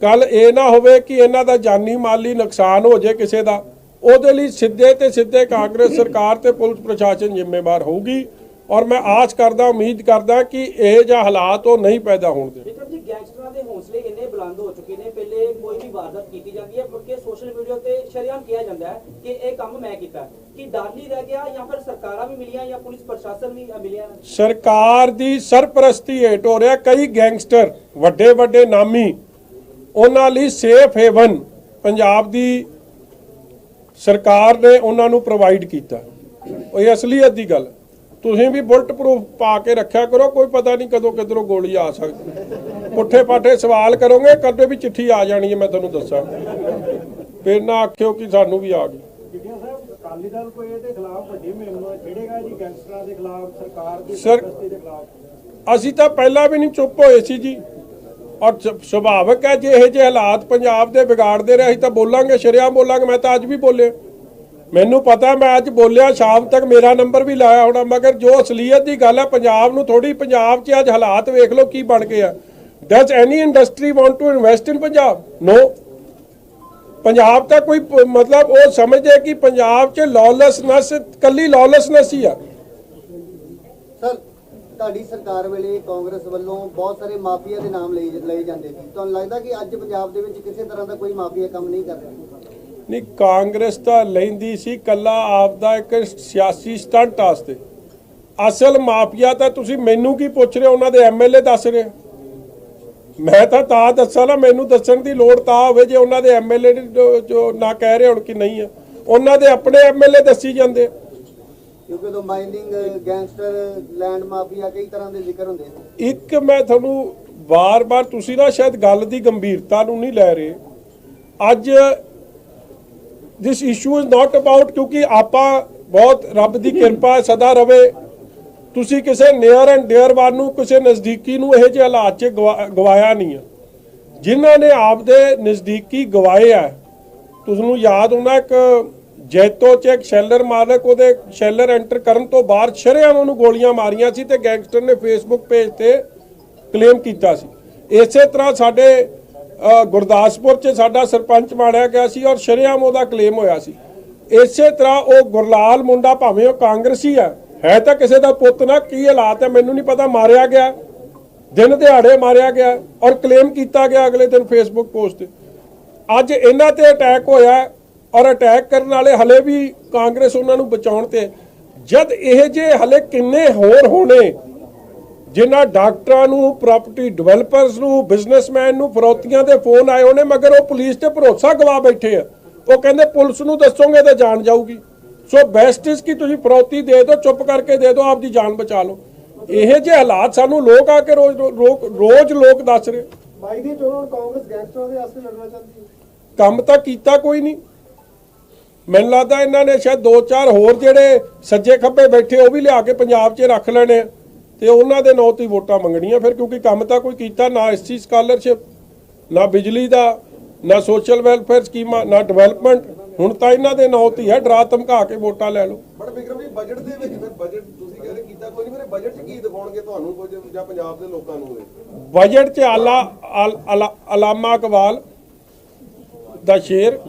ਕੱਲ ਇਹ ਨਾ ਹੋਵੇ ਕਿ ਇਹਨਾਂ ਦਾ ਜਾਨੀ ਮਾਲੀ ਨੁਕਸਾਨ ਹੋ ਜਾਏ ਕਿਸੇ ਦਾ, ਉਹਦੇ ਲਈ ਸਿੱਧੇ ਤੇ ਸਿੱਧੇ ਕਾਂਗਰਸ ਸਰਕਾਰ ਤੇ ਪੁਲਿਸ ਪ੍ਰਸ਼ਾਸਨ ਜ਼ਿੰਮੇਵਾਰ ਹੋਊਗੀ। ਔਰ ਮੈਂ ਆਸ ਕਰਦਾ, ਉਮੀਦ ਕਰਦਾ ਕਿ ਇਹ ਜਿਹਾ ਹਾਲਾਤ ਉਹ ਨਹੀਂ ਪੈਦਾ ਹੋਣ ਦੇ। ਵਿਕਰਮ ਜੀ, ਗੈਂਗਸਟਰਾਂ ਦੇ ਹੌਸਲੇ ਇੰਨੇ ਬੁਲੰਦ ਹੋ ਚੁੱਕੇ ਨੇ, ਪਹਿਲੇ ਕੋਈ ਵੀ ਵਾਰਦਾਤ ਕੀਤੀ ਜਾਂਦੀ ਹੈ, ਮੁੜ ਕੇ ਸੋਸ਼ਲ ਮੀਡੀਆ ਤੇ ਸ਼ਰੇਆਮ ਕਿਹਾ ਜਾਂਦਾ ਹੈ ਕਿ ਇਹ ਕੰਮ ਮੈਂ ਕੀਤਾ। ਕਿ ਡਰ ਨਹੀਂ ਰਹਿ ਗਿਆ, ਜਾਂ ਫਿਰ ਸਰਕਾਰਾਂ ਵੀ ਮਿਲੀਆਂ ਜਾਂ ਪੁਲਿਸ ਪ੍ਰਸ਼ਾਸਨ ਵੀ ਮਿਲਿਆ? ਸਰਕਾਰ ਦੀ ਸਰਪ੍ਰਸਤੀ ਹੇਠ ਹੋ ਰਿਹਾ। ਕਈ ਗੈਂਗਸਟਰ ਵੱਡੇ ਵੱਡੇ ਨਾਮੀ, ਉਹਨਾਂ ਲਈ ਸੇਫ ਹੇਵਨ ਪੰਜਾਬ ਦੀ ਸਰਕਾਰ ਨੇ ਉਹਨਾਂ ਨੂੰ ਪ੍ਰੋਵਾਈਡ ਕੀਤਾ। ਇਹ ਅਸਲੀਅਤ ਦੀ ਗੱਲ। ਤੁਸੀਂ ਵੀ ਬੁਲਟ ਪ੍ਰੂਫ ਪਾ ਕੇ ਰੱਖਿਆ ਕਰੋ, ਕੋਈ ਪਤਾ ਨਹੀਂ ਕਦੋਂ ਕਿੱਧਰੋਂ ਗੋਲੀ ਆ ਸਕਦੀ। ਪੁੱਠੇ ਪਾਠੇ ਸਵਾਲ ਕਰੋਗੇ ਕਦੇ ਵੀ ਚਿੱਠੀ ਆ ਜਾਣੀ ਹੈ, ਮੈਂ ਤੁਹਾਨੂੰ ਦੱਸਾਂ। ਫਿਰ ਨਾ ਆਖਿਓ ਕਿ ਸਾਨੂੰ ਵੀ ਆ ਗਈ। ਜਿੱਦਿਆ ਸਾਹਿਬ ਅਕਾਲੀ ਦਲ ਕੋਈ ਇਹਦੇ ਖਿਲਾਫ ਵੱਡੀ ਮੁਹਿੰਮ ਛੇੜੇਗਾ ਜੀ, ਗੈਂਗਸਟਰਾਂ ਦੇ ਖਿਲਾਫ, ਸਰਕਾਰ ਦੀ ਸਰਪ੍ਰਸਤੀ ਦੇ ਖਿਲਾਫ? ਅਸੀਂ ਤਾਂ ਪਹਿਲਾਂ ਵੀ ਨਹੀਂ ਚੁੱਪ ਹੋਏ ਸੀ ਜੀ, ਔਰ ਸੁਭਾਵਿਕ ਹੈ ਜੇ ਇਹ ਜਿਹੇ ਹਾਲਾਤ ਪੰਜਾਬ ਦੇ ਵਿਗਾੜਦੇ ਰਹੇ ਅਸੀਂ ਤਾਂ ਬੋਲਾਂਗੇ, ਸ਼ਰੇਆਮ ਬੋਲਾਂਗੇ। ਮੈਂ ਤਾਂ ਅੱਜ ਵੀ ਬੋਲਿਆ, ਮੈਨੂੰ ਪਤਾ ਮੈਂ ਅੱਜ ਬੋਲਿਆ, ਸ਼ਾਮ ਤੱਕ ਮੇਰਾ ਨੰਬਰ ਵੀ ਲਾਇਆ ਹੋਣਾ। ਮਗਰ ਜੋ ਅਸਲੀਅਤ ਦੀ ਗੱਲ ਹੈ ਪੰਜਾਬ ਨੂੰ ਥੋੜੀ, ਪੰਜਾਬ 'ਚ ਅੱਜ ਹਾਲਾਤ ਵੇਖ ਲਓ ਕੀ ਬਣ ਗਏ ਆ। Does any industry want to invest in Punjab? No. Punjab ਤਾਂ ਕੋਈ ਮਤਲਬ ਉਹ ਸਮਝਦੇ ਕਿ ਪੰਜਾਬ 'ਚ ਲੌਲੈਸਨੈਸ, ਕੱਲੀ ਲੌਲੈਸਨੈਸ ਹੀ ਆ। ਸਰ, ਤੁਹਾਡੀ ਸਰਕਾਰ ਵੇਲੇ ਕਾਂਗਰਸ ਵੱਲੋਂ ਬਹੁਤ ਸਾਰੇ ਮਾਫੀਆ ਦੇ ਨਾਮ ਲਏ ਜਾਂਦੇ ਸੀ। ਤੁਹਾਨੂੰ ਲੱਗਦਾ ਕਿ ਅੱਜ ਪੰਜਾਬ ਦੇ ਵਿੱਚ ਕਿਸੇ ਤਰ੍ਹਾਂ ਦਾ ਕੋਈ ਮਾਫੀਆ ਕੰਮ ਨਹੀਂ ਕਰ ਰਿਹਾ? ਨਹੀਂ, ਕਾਂਗਰਸ ਤਾਂ ਲੈਂਦੀ ਸੀ ਕੱਲਾ ਆਪਦਾ ਇੱਕ ਸਿਆਸੀ ਸਟੰਟ ਵਾਸਤੇ। ਅਸਲ ਮਾਫੀਆ ਤਾਂ ਤੁਸੀਂ ਮੈਨੂੰ ਕੀ ਪੁੱਛ ਰਹੇ ਹੋ, ਉਹਨਾਂ ਦੇ ਐਮਐਲਏ ਦੱਸ ਰਹੇ। ਮੈਂ ਤਾਂ ਦੱਸਾਂ ਨਾ, ਮੈਨੂੰ ਦੱਸਣ ਦੀ ਲੋੜ ਤਾਂ ਹੋਵੇ ਜੇ ਉਹਨਾਂ ਦੇ ਐਮਐਲਏ ਜੋ ਨਾ ਕਹਿ ਰਹੇ ਹੁਣ ਕਿ ਨਹੀਂ ਆ, ਉਹਨਾਂ ਦੇ ਆਪਣੇ ਐਮਐਲਏ ਦੱਸੀ ਜਾਂਦੇ। ਕਿਉਂਕਿ ਉਦੋਂ ਮਾਈਨਿੰਗ, ਗੈਂਗਸਟਰ, ਲੈਂਡ ਮਾਫੀਆ, ਕਈ ਤਰ੍ਹਾਂ ਦੇ ਜ਼ਿਕਰ ਹੁੰਦੇ ਸੀ। ਇੱਕ ਮੈਂ ਤੁਹਾਨੂੰ ਵਾਰ-ਵਾਰ, ਤੁਸੀਂ ਨਾ ਸ਼ਾਇਦ ਗੱਲ ਦੀ ਗੰਭੀਰਤਾ ਨੂੰ ਨਹੀਂ ਲੈ ਰਹੇ। ਅੱਜ ਦਿਸ ਇਸ਼ੂ ਇਜ਼ ਨਾਟ ਅਬਾਊਟ, ਕਿਉਂਕਿ ਆਪਾਂ ਬਹੁਤ ਰੱਬ ਦੀ ਕਿਰਪਾ ਸਦਾ ਰਵੇ, ਤੁਸੀਂ ਕਿਸੇ ਨੀਅਰ ਐਂਡ ਡੀਅਰ ਵਨ ਨੂੰ, ਕਿਸੇ ਨਜ਼ਦੀਕੀ ਨੂੰ ਇਹ ਜਿਹੇ ਹਾਲਾਤ 'ਚ ਗਵਾਇਆ ਨਹੀਂ ਆ। ਜਿਨ੍ਹਾਂ ਨੇ ਆਪਦੇ ਨਜ਼ਦੀਕੀ ਗਵਾਏ ਆ, ਤੁਹਾਨੂੰ ਯਾਦ ਹੋਣਾ ਇੱਕ ਜੈਤੋ 'ਚ ਇੱਕ ਸ਼ੈਲਰ ਮਾਲਕ, ਉਹਦੇ ਸ਼ੈਲਰ ਐਂਟਰ ਕਰਨ ਤੋਂ ਬਾਅਦ ਸ਼ਰੇਆਮ ਉਹਨੂੰ ਗੋਲੀਆਂ ਮਾਰੀਆਂ ਸੀ ਤੇ ਗੈਂਗਸਟਰ ਨੇ ਫੇਸਬੁੱਕ ਪੇਜ ਤੇ ਕਲੇਮ ਕੀਤਾ ਸੀ। ਇਸੇ ਤਰ੍ਹਾਂ ਸਾਡੇ ਗੁਰਦਾਸਪੁਰ 'ਚ ਸਾਡਾ ਸਰਪੰਚ ਮਾਰਿਆ ਗਿਆ ਸੀ ਔਰ ਸ਼ਰੇਆਮ ਉਹਦਾ ਕਲੇਮ ਹੋਇਆ ਸੀ। ਇਸੇ ਤਰ੍ਹਾਂ ਉਹ ਗੁਰਲਾਲ ਮੁੰਡਾ, ਭਾਵੇਂ ਉਹ ਕਾਂਗਰਸੀ ਹੈ ਤਾਂ ਕਿਸੇ ਦਾ ਪੁੱਤ ਨਾ, ਕੀ ਹਾਲਾਤ ਹੈ ਮੈਨੂੰ ਨਹੀਂ ਪਤਾ, ਮਾਰਿਆ ਗਿਆ, ਦਿਨ ਦਿਹਾੜੇ ਮਾਰਿਆ ਗਿਆ ਔਰ ਕਲੇਮ ਕੀਤਾ ਗਿਆ ਅਗਲੇ ਦਿਨ ਫੇਸਬੁੱਕ ਪੋਸਟ ਤੇ। ਅੱਜ ਇਹਨਾਂ ਤੇ ਅਟੈਕ ਹੋਇਆ ਔਰ ਅਟੈਕ ਕਰਨ ਵਾਲੇ ਹਲੇ ਵੀ ਕਾਂਗਰਸ ਉਹਨਾਂ ਨੂੰ ਬਚਾਉਣ ਤੇ। ਜਦ ਇਹ ਜੇ ਹਲੇ ਕਿੰਨੇ ਹੋਰ ਹੋਣੇ ਜਿਨ੍ਹਾਂ ਡਾਕਟਰਾਂ ਨੂੰ, ਪ੍ਰਾਪਰਟੀ ਡਿਵੈਲਪਰਸ ਨੂੰ, ਬਿਜ਼ਨਸਮੈਨ ਨੂੰ ਫਰੌਤੀਆਂ ਦੇ ਫੋਨ ਆਏ ਹੋਣੇ, ਮਗਰ ਉਹ ਪੁਲਿਸ ਤੇ ਭਰੋਸਾ ਗਵਾ ਬੈਠੇ ਆ। ਉਹ ਕਹਿੰਦੇ ਪੁਲਿਸ ਨੂੰ ਦੱਸੋਗੇ ਤਾਂ ਜਾਨ ਜਾਊਗੀ। ਸੋ ਬੈਸਟ ਇਜ਼ ਕਿ ਤੁਸੀਂ ਫਰੌਤੀ ਦੇ ਦਿਓ, ਚੁੱਪ ਕਰਕੇ ਦੇ ਦਿਓ, ਆਪਦੀ ਜਾਨ ਬਚਾ ਲਓ। ਇਹ ਜਿਹੇ ਹਾਲਾਤ ਸਾਨੂੰ ਲੋਕ ਆ ਕੇ ਰੋਜ਼ ਲੋਕ ਦੱਸ ਰਹੇ। ਬਾਈ ਦੀ ਚੋਣ ਕਾਂਗਰਸ ਗੈਂਗਸਟਰਾਂ ਦੇ ਵਾਸਤੇ ਲੜਨਾ ਚਾਹੁੰਦੀ ਹੈ। ਕੰਮ ਤਾਂ ਕੀਤਾ ਕੋਈ ਨਹੀਂ। ਮੈਨੂੰ ਲੱਗਦਾ ਇਹਨਾਂ ਨੇ ਸ਼ਾਇਦ 2-4 ਹੋਰ ਜਿਹੜੇ ਸੱਜੇ ਖੱਬੇ ਬੈਠੇ ਉਹ ਵੀ ਲਿਆ ਕੇ ਪੰਜਾਬ 'ਚ ਰੱਖ ਲੈਣੇ ਆ ਤੇ ਉਹਨਾਂ ਦੇ ਨਾਂ ਤੇ ਵੋਟਾਂ ਮੰਗਣੀਆਂ ਫਿਰ, ਕਿਉਂਕਿ ਕੰਮ ਤਾਂ ਕੋਈ ਕੀਤਾ ਨਾ। ਐਸਸੀ ਸਕਾਲਰਸ਼ਿਪ, ਨਾ ਬਿਜਲੀ ਦਾ, ਨਾ ਸੋਸ਼ਲ ਵੈਲਫੇਅਰ ਸਕੀਮਾਂ, ਨਾ ਡਿਵੈਲਪਮੈਂਟ। ਹੁਣ ਤਾਂ ਇਹਨਾਂ ਦੇ ਨਾਂ ਤੇ ਹੈ, ਡਰਾ ਧਮਕਾ ਕੇ ਵੋਟਾਂ ਲੈ ਲਓ। ਬਟ ਵਿਕਰਮ ਜੀ, ਬਜਟ ਦੇ ਵਿੱਚ ਫਿਰ ਬਜਟ ਤੁਸੀਂ ਕਹਿੰਦੇ ਕੀਤਾ ਕੋਈ ਨਹੀਂ, ਫਿਰ ਬਜਟ 'ਚ ਕੀ ਦਿਖਾਉਣਗੇ ਤੁਹਾਨੂੰ ਕੁਝ ਜਾਂ ਪੰਜਾਬ ਦੇ ਲੋਕਾਂ ਨੂੰ? ਬਜਟ 'ਚ ਅਲਾਮਾ ਇਕਬਾਲ ਦਾ ਸ਼ੇਰ,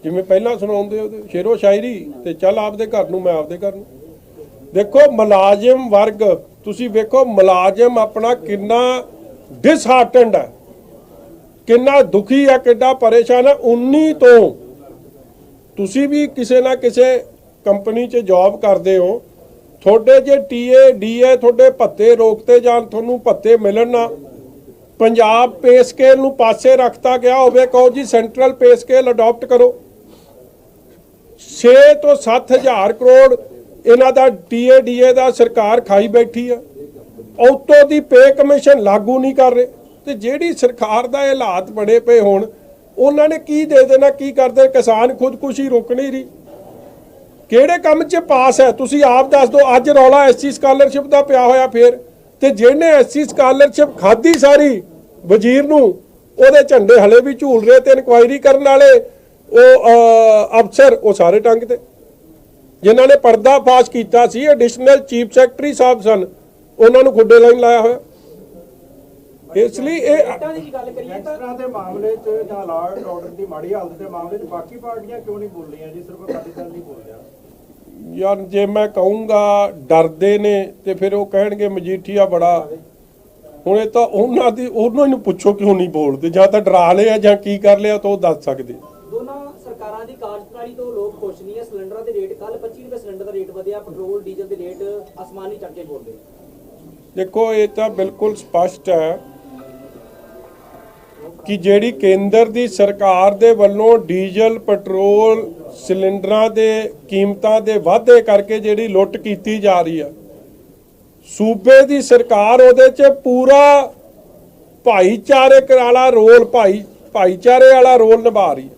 ਜਿਵੇਂ ਪਹਿਲਾਂ ਸੁਣਾਉਂਦੇ ਉਹਦੇ ਸ਼ੇਰੋ ਸ਼ਾਇਰੀ, ਤੇ ਚੱਲ ਆਪਦੇ ਘਰ ਨੂੰ ਮੈਂ ਆਪਦੇ ਘਰ ਨੂੰ। ਦੇਖੋ ਮੁਲਾਜ਼ਮ ਵਰਗ, ਤੁਸੀਂ ਵੇਖੋ ਮੁਲਾਜ਼ਮ ਆਪਣਾ ਕਿੰਨਾ ਡਿਸਹਾਰਟਨਡ ਹੈ, ਕਿੰਨਾ ਦੁਖੀ ਹੈ, ਕਿੰਨਾ ਪਰੇਸ਼ਾਨ ਹੈ। 19 ਤੋਂ ਤੁਸੀਂ ਵੀ ਕਿਸੇ ਨਾ ਕਿਸੇ ਕੰਪਨੀ 'ਚ ਜੌਬ ਕਰਦੇ ਹੋ, ਤੁਹਾਡੇ ਜੇ ਟੀਏ ਡੀਏ ਤੁਹਾਡੇ ਭੱਤੇ ਰੋਕਤੇ ਜਾਣ, ਤੁਹਾਨੂੰ ਭੱਤੇ ਮਿਲਣ ਨਾ, ਪੰਜਾਬ ਪੇ ਸਕੇਲ ਨੂੰ ਪਾਸੇ ਰੱਖਤਾ ਗਿਆ ਹੋਵੇ, ਕਹੋ ਜੀ ਸੈਂਟਰਲ ਪੇ ਸਕੇਲ ਅਡਾਪਟ ਕਰੋ। 6 ਤੋਂ 7 ਹਜ਼ਾਰ ਕਰੋੜ ਇਹਨਾਂ ਦਾ ਟੀਏ ਡੀਏ ਦਾ ਸਰਕਾਰ ਖਾਈ ਬੈਠੀ ਆ। ਉਤੋਂ ਦੀ ਪੇ ਕਮਿਸ਼ਨ ਲਾਗੂ ਨਹੀਂ ਕਰ ਰਹੇ। ਤੇ ਜਿਹੜੀ ਸਰਕਾਰ ਦਾ ਇਹ ਹਾਲਾਤ ਬਣੇ ਪਏ ਹੁਣ, ਉਹਨਾਂ ਨੇ ਕੀ ਦੇ ਦੇਣਾ, ਕੀ ਕਰਦੇ? ਕਿਸਾਨ ਖੁਦਕੁਸ਼ੀ ਰੁਕ ਨਹੀਂ ਰਹੀ। ਕਿਹੜੇ ਕੰਮ 'ਚ ਪਾਸ ਹੈ ਤੁਸੀਂ ਆਪ ਦੱਸ ਦਿਓ। ਅੱਜ ਰੌਲਾ ਐਸਸੀ ਸਕਾਲਰਸ਼ਿਪ ਦਾ ਪਿਆ ਹੋਇਆ ਫੇਰ, ਤੇ ਜਿਹਨੇ ਐਸਸੀ ਸਕਾਲਰਸ਼ਿਪ ਖਾਧੀ ਸਾਰੀ ਵਜ਼ੀਰ ਨੂੰ, ਉਹਦੇ ਝੰਡੇ ਹਲੇ ਵੀ ਝੂਲ ਰਹੇ ਤੇ ਇਨਕੁਆਇਰੀ ਕਰਨ ਵਾਲੇ ਉਹ ਅਫਸਰ ਉਹ ਸਾਰੇ ਟੰਗ ਤੇ। ਜਿਨ੍ਹਾਂ ਨੇ ਪਰਦਾ ਫਾਸ਼ ਕੀਤਾ ਸੀ ਐਡੀਸ਼ਨਲ ਚੀਫ ਸੈਕਟਰੀ ਸਾਹਿਬ ਸਨ, ਉਹਨਾਂ ਨੂੰ ਖੁੱਡੇ ਲਾਈਨ ਲਾਇਆ ਹੋਇਆ। ਇਸ ਲਈ ਇਹ ਗੈਂਗਸਟਰਾਂ ਦੇ ਮਾਮਲੇ 'ਚ ਜਾਂ ਲਾਅ ਐਂਡ ਆਰਡਰ ਦੀ ਮਾੜੀ ਹਾਲਤ ਦੇ ਮਾਮਲੇ 'ਚ ਬਾਕੀ ਪਾਰਟੀਆਂ ਕਿਉਂ ਨਹੀਂ ਬੋਲ ਰਹੀਆਂ ਜੀ? ਸਿਰਫ ਅਕਾਲੀ ਦਲ ਨਹੀਂ ਬੋਲ ਰਿਹਾ। ਯਾਰ ਜੇ ਮੈਂ ਕਹੂੰਗਾ ਡਰਦੇ ਨੇ ਤੇ ਫਿਰ ਉਹ ਕਹਿਣਗੇ ਮਜੀਠੀਆ ਬੜਾ। ਹੁਣ ਇਹ ਤਾਂ ਉਹਨਾਂ ਨੂੰ ਪੁੱਛੋ ਕਿਉਂ ਨਹੀਂ ਬੋਲਦੇ, ਜਾਂ ਤਾਂ ਡਰਾ ਲਿਆ ਜਾਂ ਕੀ ਕਰ ਲਿਆ ਤਾਂ ਉਹ ਦੱਸ ਸਕਦੇ। ਦੋਨਾਂ ਸਰਕਾਰਾਂ ਦੀ ਕਾਰਜਪ੍ਰਣਾਲੀ ਤੋਂ ਲੋਕ ਖੁਸ਼ ਨਹੀਂ ਹੈ। ਸਿਲੰਡਰਾਂ ਦੇ ਰੇਟ ਕੱਲ 25 ਰੁਪਏ ਸਿਲੰਡਰ ਦਾ ਰੇਟ ਵਧਿਆ, ਪੈਟਰੋਲ ਡੀਜ਼ਲ ਦੇ ਰੇਟ ਅਸਮਾਨੀ ਚੜ੍ਹ ਕੇ ਬੋਲਦੇ। ਦੇਖੋ ਇਹ ਤਾਂ ਬਿਲਕੁਲ ਸਪਸ਼ਟ ਹੈ ਕਿ ਜਿਹੜੀ ਕੇਂਦਰ ਦੀ ਸਰਕਾਰ ਦੇ ਵੱਲੋਂ ਡੀਜ਼ਲ ਪੈਟਰੋਲ ਸਿਲੰਡਰਾਂ ਦੇ ਕੀਮਤਾਂ ਦੇ ਵਾਧੇ ਕਰਕੇ ਜਿਹੜੀ ਲੁੱਟ ਕੀਤੀ ਜਾ ਰਹੀ ਆ, ਸੂਬੇ ਦੀ ਸਰਕਾਰ ਉਹਦੇ 'ਚ ਪੂਰਾ ਭਾਈਚਾਰਕ ਵਾਲਾ ਰੋਲ ਭਾਈਚਾਰੇ ਵਾਲਾ ਰੋਲ ਨਿਭਾ ਰਹੀ ਹੈ।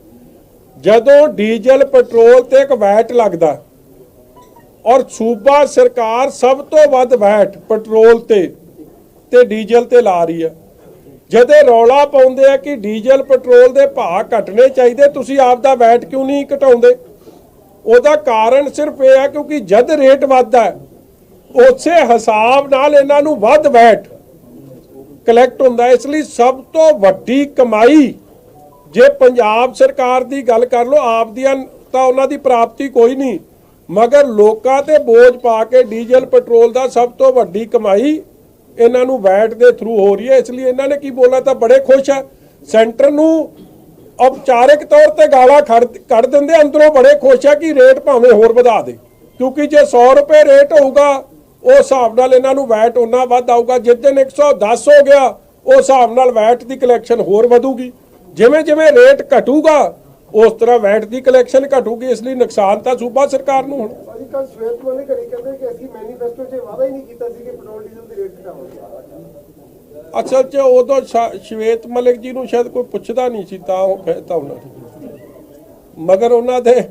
ਜਦੋਂ ਡੀਜ਼ਲ ਪੈਟਰੋਲ ਤੇ ਇੱਕ ਵੈਟ ਲੱਗਦਾ ਔਰ ਸੂਬਾ ਸਰਕਾਰ ਸਭ ਤੋਂ ਵੱਧ ਵੈਟ ਪੈਟਰੋਲ ਤੇ ਡੀਜ਼ਲ ਤੇ ਲਾ ਰਹੀ ਹੈ। ਜਦੇ ਰੌਲਾ ਪਾਉਂਦੇ ਆ ਕਿ ਡੀਜ਼ਲ ਪੈਟਰੋਲ ਦੇ ਭਾਅ ਘਟਣੇ ਚਾਹੀਦੇ, ਤੁਸੀਂ ਆਪ ਦਾ ਵੈਟ ਕਿਉਂ ਨਹੀਂ ਘਟਾਉਂਦੇ? ਉਹਦਾ ਕਾਰਨ ਸਿਰਫ ਇਹ ਹੈ ਕਿਉਂਕਿ ਜਦ ਰੇਟ ਵੱਧਦਾ ਹੈ ਉਸੇ ਹਿਸਾਬ ਨਾਲ ਇਹਨਾਂ ਨੂੰ ਵੱਧ ਵੈਟ ਕਲੈਕਟ ਹੁੰਦਾ। ਇਸ ਲਈ ਸਭ ਤੋਂ ਵੱਡੀ ਕਮਾਈ ਜੇ ਪੰਜਾਬ ਸਰਕਾਰ ਦੀ ਗੱਲ ਕਰ ਲਓ, ਆਪ ਦੀਆਂ ਤਾਂ ਉਹਨਾਂ ਦੀ ਪ੍ਰਾਪਤੀ ਕੋਈ ਨਹੀਂ, ਮਗਰ ਲੋਕਾਂ ਤੇ ਬੋਝ ਪਾ ਕੇ ਡੀਜ਼ਲ ਪੈਟਰੋਲ ਦਾ ਸਭ ਤੋਂ ਵੱਡੀ ਕਮਾਈ ਇਹਨਾਂ ਨੂੰ ਵੈਟ ਦੇ ਥਰੂ ਹੋ ਰਹੀ ਹੈ। ਇਸ ਲਈ ਇਹਨਾਂ ਨੇ ਕੀ ਬੋਲਾ ਤਾਂ ਬੜੇ ਖੁਸ਼ ਹੈ। ਸੈਂਟਰ ਨੂੰ ਔਪਚਾਰਿਕ ਤੌਰ ਤੇ ਗਾਲਾਂ ਕੱਢ ਦਿੰਦੇ, ਅੰਦਰੋਂ ਬੜੇ ਖੁਸ਼ ਹੈ ਕਿ ਰੇਟ ਭਾਵੇਂ ਹੋਰ ਵਧਾ ਦੇ, ਕਿਉਂਕਿ ਜੇ 100 ਰੁਪਏ ਰੇਟ ਹੋਊਗਾ ਉਸ ਹਿਸਾਬ ਨਾਲ ਇਹਨਾਂ ਨੂੰ ਵੈਟ ਉਹਨਾਂ ਵੱਧ ਆਊਗਾ। ਜਿਸ ਦਿਨ 110 ਹੋ ਗਿਆ ਉਸ ਹਿਸਾਬ ਨਾਲ ਵੈਟ ਦੀ ਕਲੈਕਸ਼ਨ ਹੋਰ ਵਧੂਗੀ। ਜਿਵੇਂ ਜਿਵੇਂ ਰੇਟ ਘਟੂਗਾ ਉਸ ਤਰ੍ਹਾਂ ਵੈਟ ਦੀ ਕਲੈਕਸ਼ਨ ਘਟੂਗੀ। ਇਸ ਲਈ ਨੁਕਸਾਨ ਤਾਂ ਸੂਬਾ ਸਰਕਾਰ ਨੂੰ ਹੁਣ। ਭਾਜੀ ਕੱਲ ਸ਼ਵੇਤ ਮਲਿਕ ਘੜੀ ਕਹਿੰਦੇ ਕਿ ਅਸੀਂ ਮੈਨੀਫੈਸਟੋ 'ਚ ਵਾਅਦਾ ਹੀ ਨਹੀਂ ਕੀਤਾ ਸੀ ਕਿ ਪੈਟਰੋਲ ਡੀਜ਼ਲ ਦੇ ਰੇਟ ਘਟਾਵਾਂਗੇ। ਅਸਲ 'ਚ ਉਦੋਂ ਸ਼ਵੇਤ ਮਲਿਕ ਜੀ ਨੂੰ ਸ਼ਾਇਦ ਕੋਈ ਪੁੱਛਦਾ ਨਹੀਂ ਸੀ ਤਾਂ ਉਹ ਕਹਿਤਾ ਉਹਨਾਂ ਨੇ, ਮਗਰ ਉਹਨਾਂ ਦੇ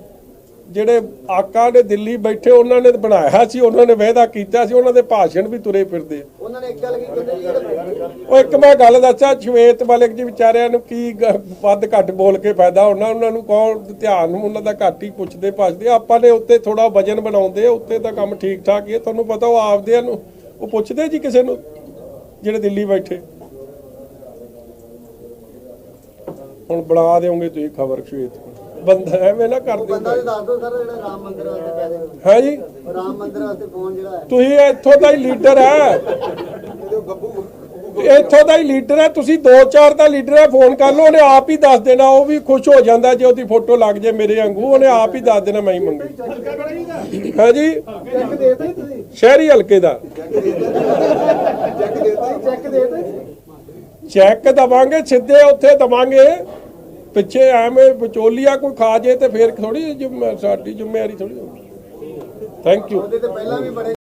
ਜਿਹੜੇ ਆਕਾ ਨੇ ਦਿੱਲੀ ਬੈਠੇ ਉਹਨਾਂ ਨੇ ਬਣਾਇਆ ਸੀ, ਉਹਨਾਂ ਨੇ ਵਾਅਦਾ ਕੀਤਾ ਸੀ, ਉਹਨਾਂ ਦੇ ਭਾਸ਼ਣ ਵੀ ਤੁਰੇ ਫਿਰਦੇ। ਉਹਨਾਂ ਨੇ ਇੱਕ ਗੱਲ ਕੀ ਕਹਿੰਦੇ ਜੀ, ਜਿਹੜੇ ਉਹ ਇੱਕ ਮੈਂ ਗੱਲ ਦੱਸਾਂ, ਸ਼ਵੇਤ ਮਲਿਕ ਜੀ ਵਿਚਾਰਿਆਂ ਨੂੰ ਕੀ ਵੱਧ ਘੱਟ ਬੋਲ ਕੇ ਫਾਇਦਾ ਹੋਣਾ, ਉਹਨਾਂ ਨੂੰ ਕੌਣ ਧਿਆਨ ਉਹਨਾਂ ਦਾ ਘੱਟ ਹੀ ਪੁੱਛਦੇ ਭੱਜਦੇ। ਆਪਾਂ ਨੇ ਉੱਤੇ ਥੋੜਾ ਵਜਨ ਬਣਾਉਂਦੇ ਆ, ਉੱਤੇ ਤਾਂ ਕੰਮ ਠੀਕ ਠਾਕ ਹੀ ਹੈ। ਤੁਹਾਨੂੰ ਪਤਾ ਉਹ ਆਪਦਿਆਂ ਨੂੰ ਉਹ ਪੁੱਛਦੇ ਜੀ ਕਿਸੇ ਨੂੰ, ਜਿਹੜੇ ਦਿੱਲੀ ਬੈਠੇ। ਹੁਣ ਬਣਾ ਦਿਓਗੇ ਤੁਸੀਂ ਖਬਰ ਸ਼ਵੇਤ ਬੰਦਾ ਐਵੇਂ ਨਾ ਕਰ ਦਿਓ। ਬੰਦਾ ਵੀ ਦੱਸ ਦਿਓ ਸਰ, ਜਿਹੜਾ ਰਾਮ ਮੰਦਿਰ ਵਾਸਤੇ ਪੈਸੇ ਹੈ ਜੀ, ਰਾਮ ਮੰਦਿਰ ਵਾਸਤੇ ਫੋਨ ਜਿਹੜਾ ਹੈ, ਤੁਸੀਂ ਇੱਥੋਂ ਦਾ ਹੀ ਲੀਡਰ ਹੈ, ਇੱਥੋਂ ਦਾ ਹੀ ਲੀਡਰ ਹੈ। ਤੁਸੀਂ 2-4 ਦਾ ਲੀਡਰ ਹੈ, ਫੋਨ ਕਰ ਲਓ, ਉਹਨੇ ਆਪ ਹੀ ਦੱਸ ਦੇਣਾ। ਉਹ ਵੀ ਖੁਸ਼ ਹੋ ਜਾਂਦਾ ਜੇ ਉਹਦੀ ਫੋਟੋ ਲੱਗ ਜੇ ਮੇਰੇ ਵਾਂਗੂ, ਉਹਨੇ ਆਪ ਹੀ ਦੱਸ ਦੇਣਾ ਮੈਂ ਹੀ ਮੰਗੀ। ਹੈ ਜੀ, ਚੈੱਕ ਦੇਤਾ ਹੀ ਤੁਸੀਂ? ਸ਼ਹਿਰੀ ਹਲਕੇ ਦਾ ਚੈੱਕ ਦੇਤਾ? ਚੈੱਕ ਦਵਾਂਗੇ, ਸਿੱਧੇ ਉੱਥੇ ਦਵਾਂਗੇ। ਪਿੱਛੇ ਐਵੇਂ ਵਿਚੋਲੀਆ ਕੋਈ ਖਾ ਜੇ ਤੇ ਫੇਰ ਥੋੜੀ ਸਾਡੀ ਜ਼ਿੰਮੇਵਾਰੀ ਥੋੜੀ। Thank you. ਉਹਦੇ ਤੇ ਪਹਿਲਾਂ ਵੀ ਬੜੇ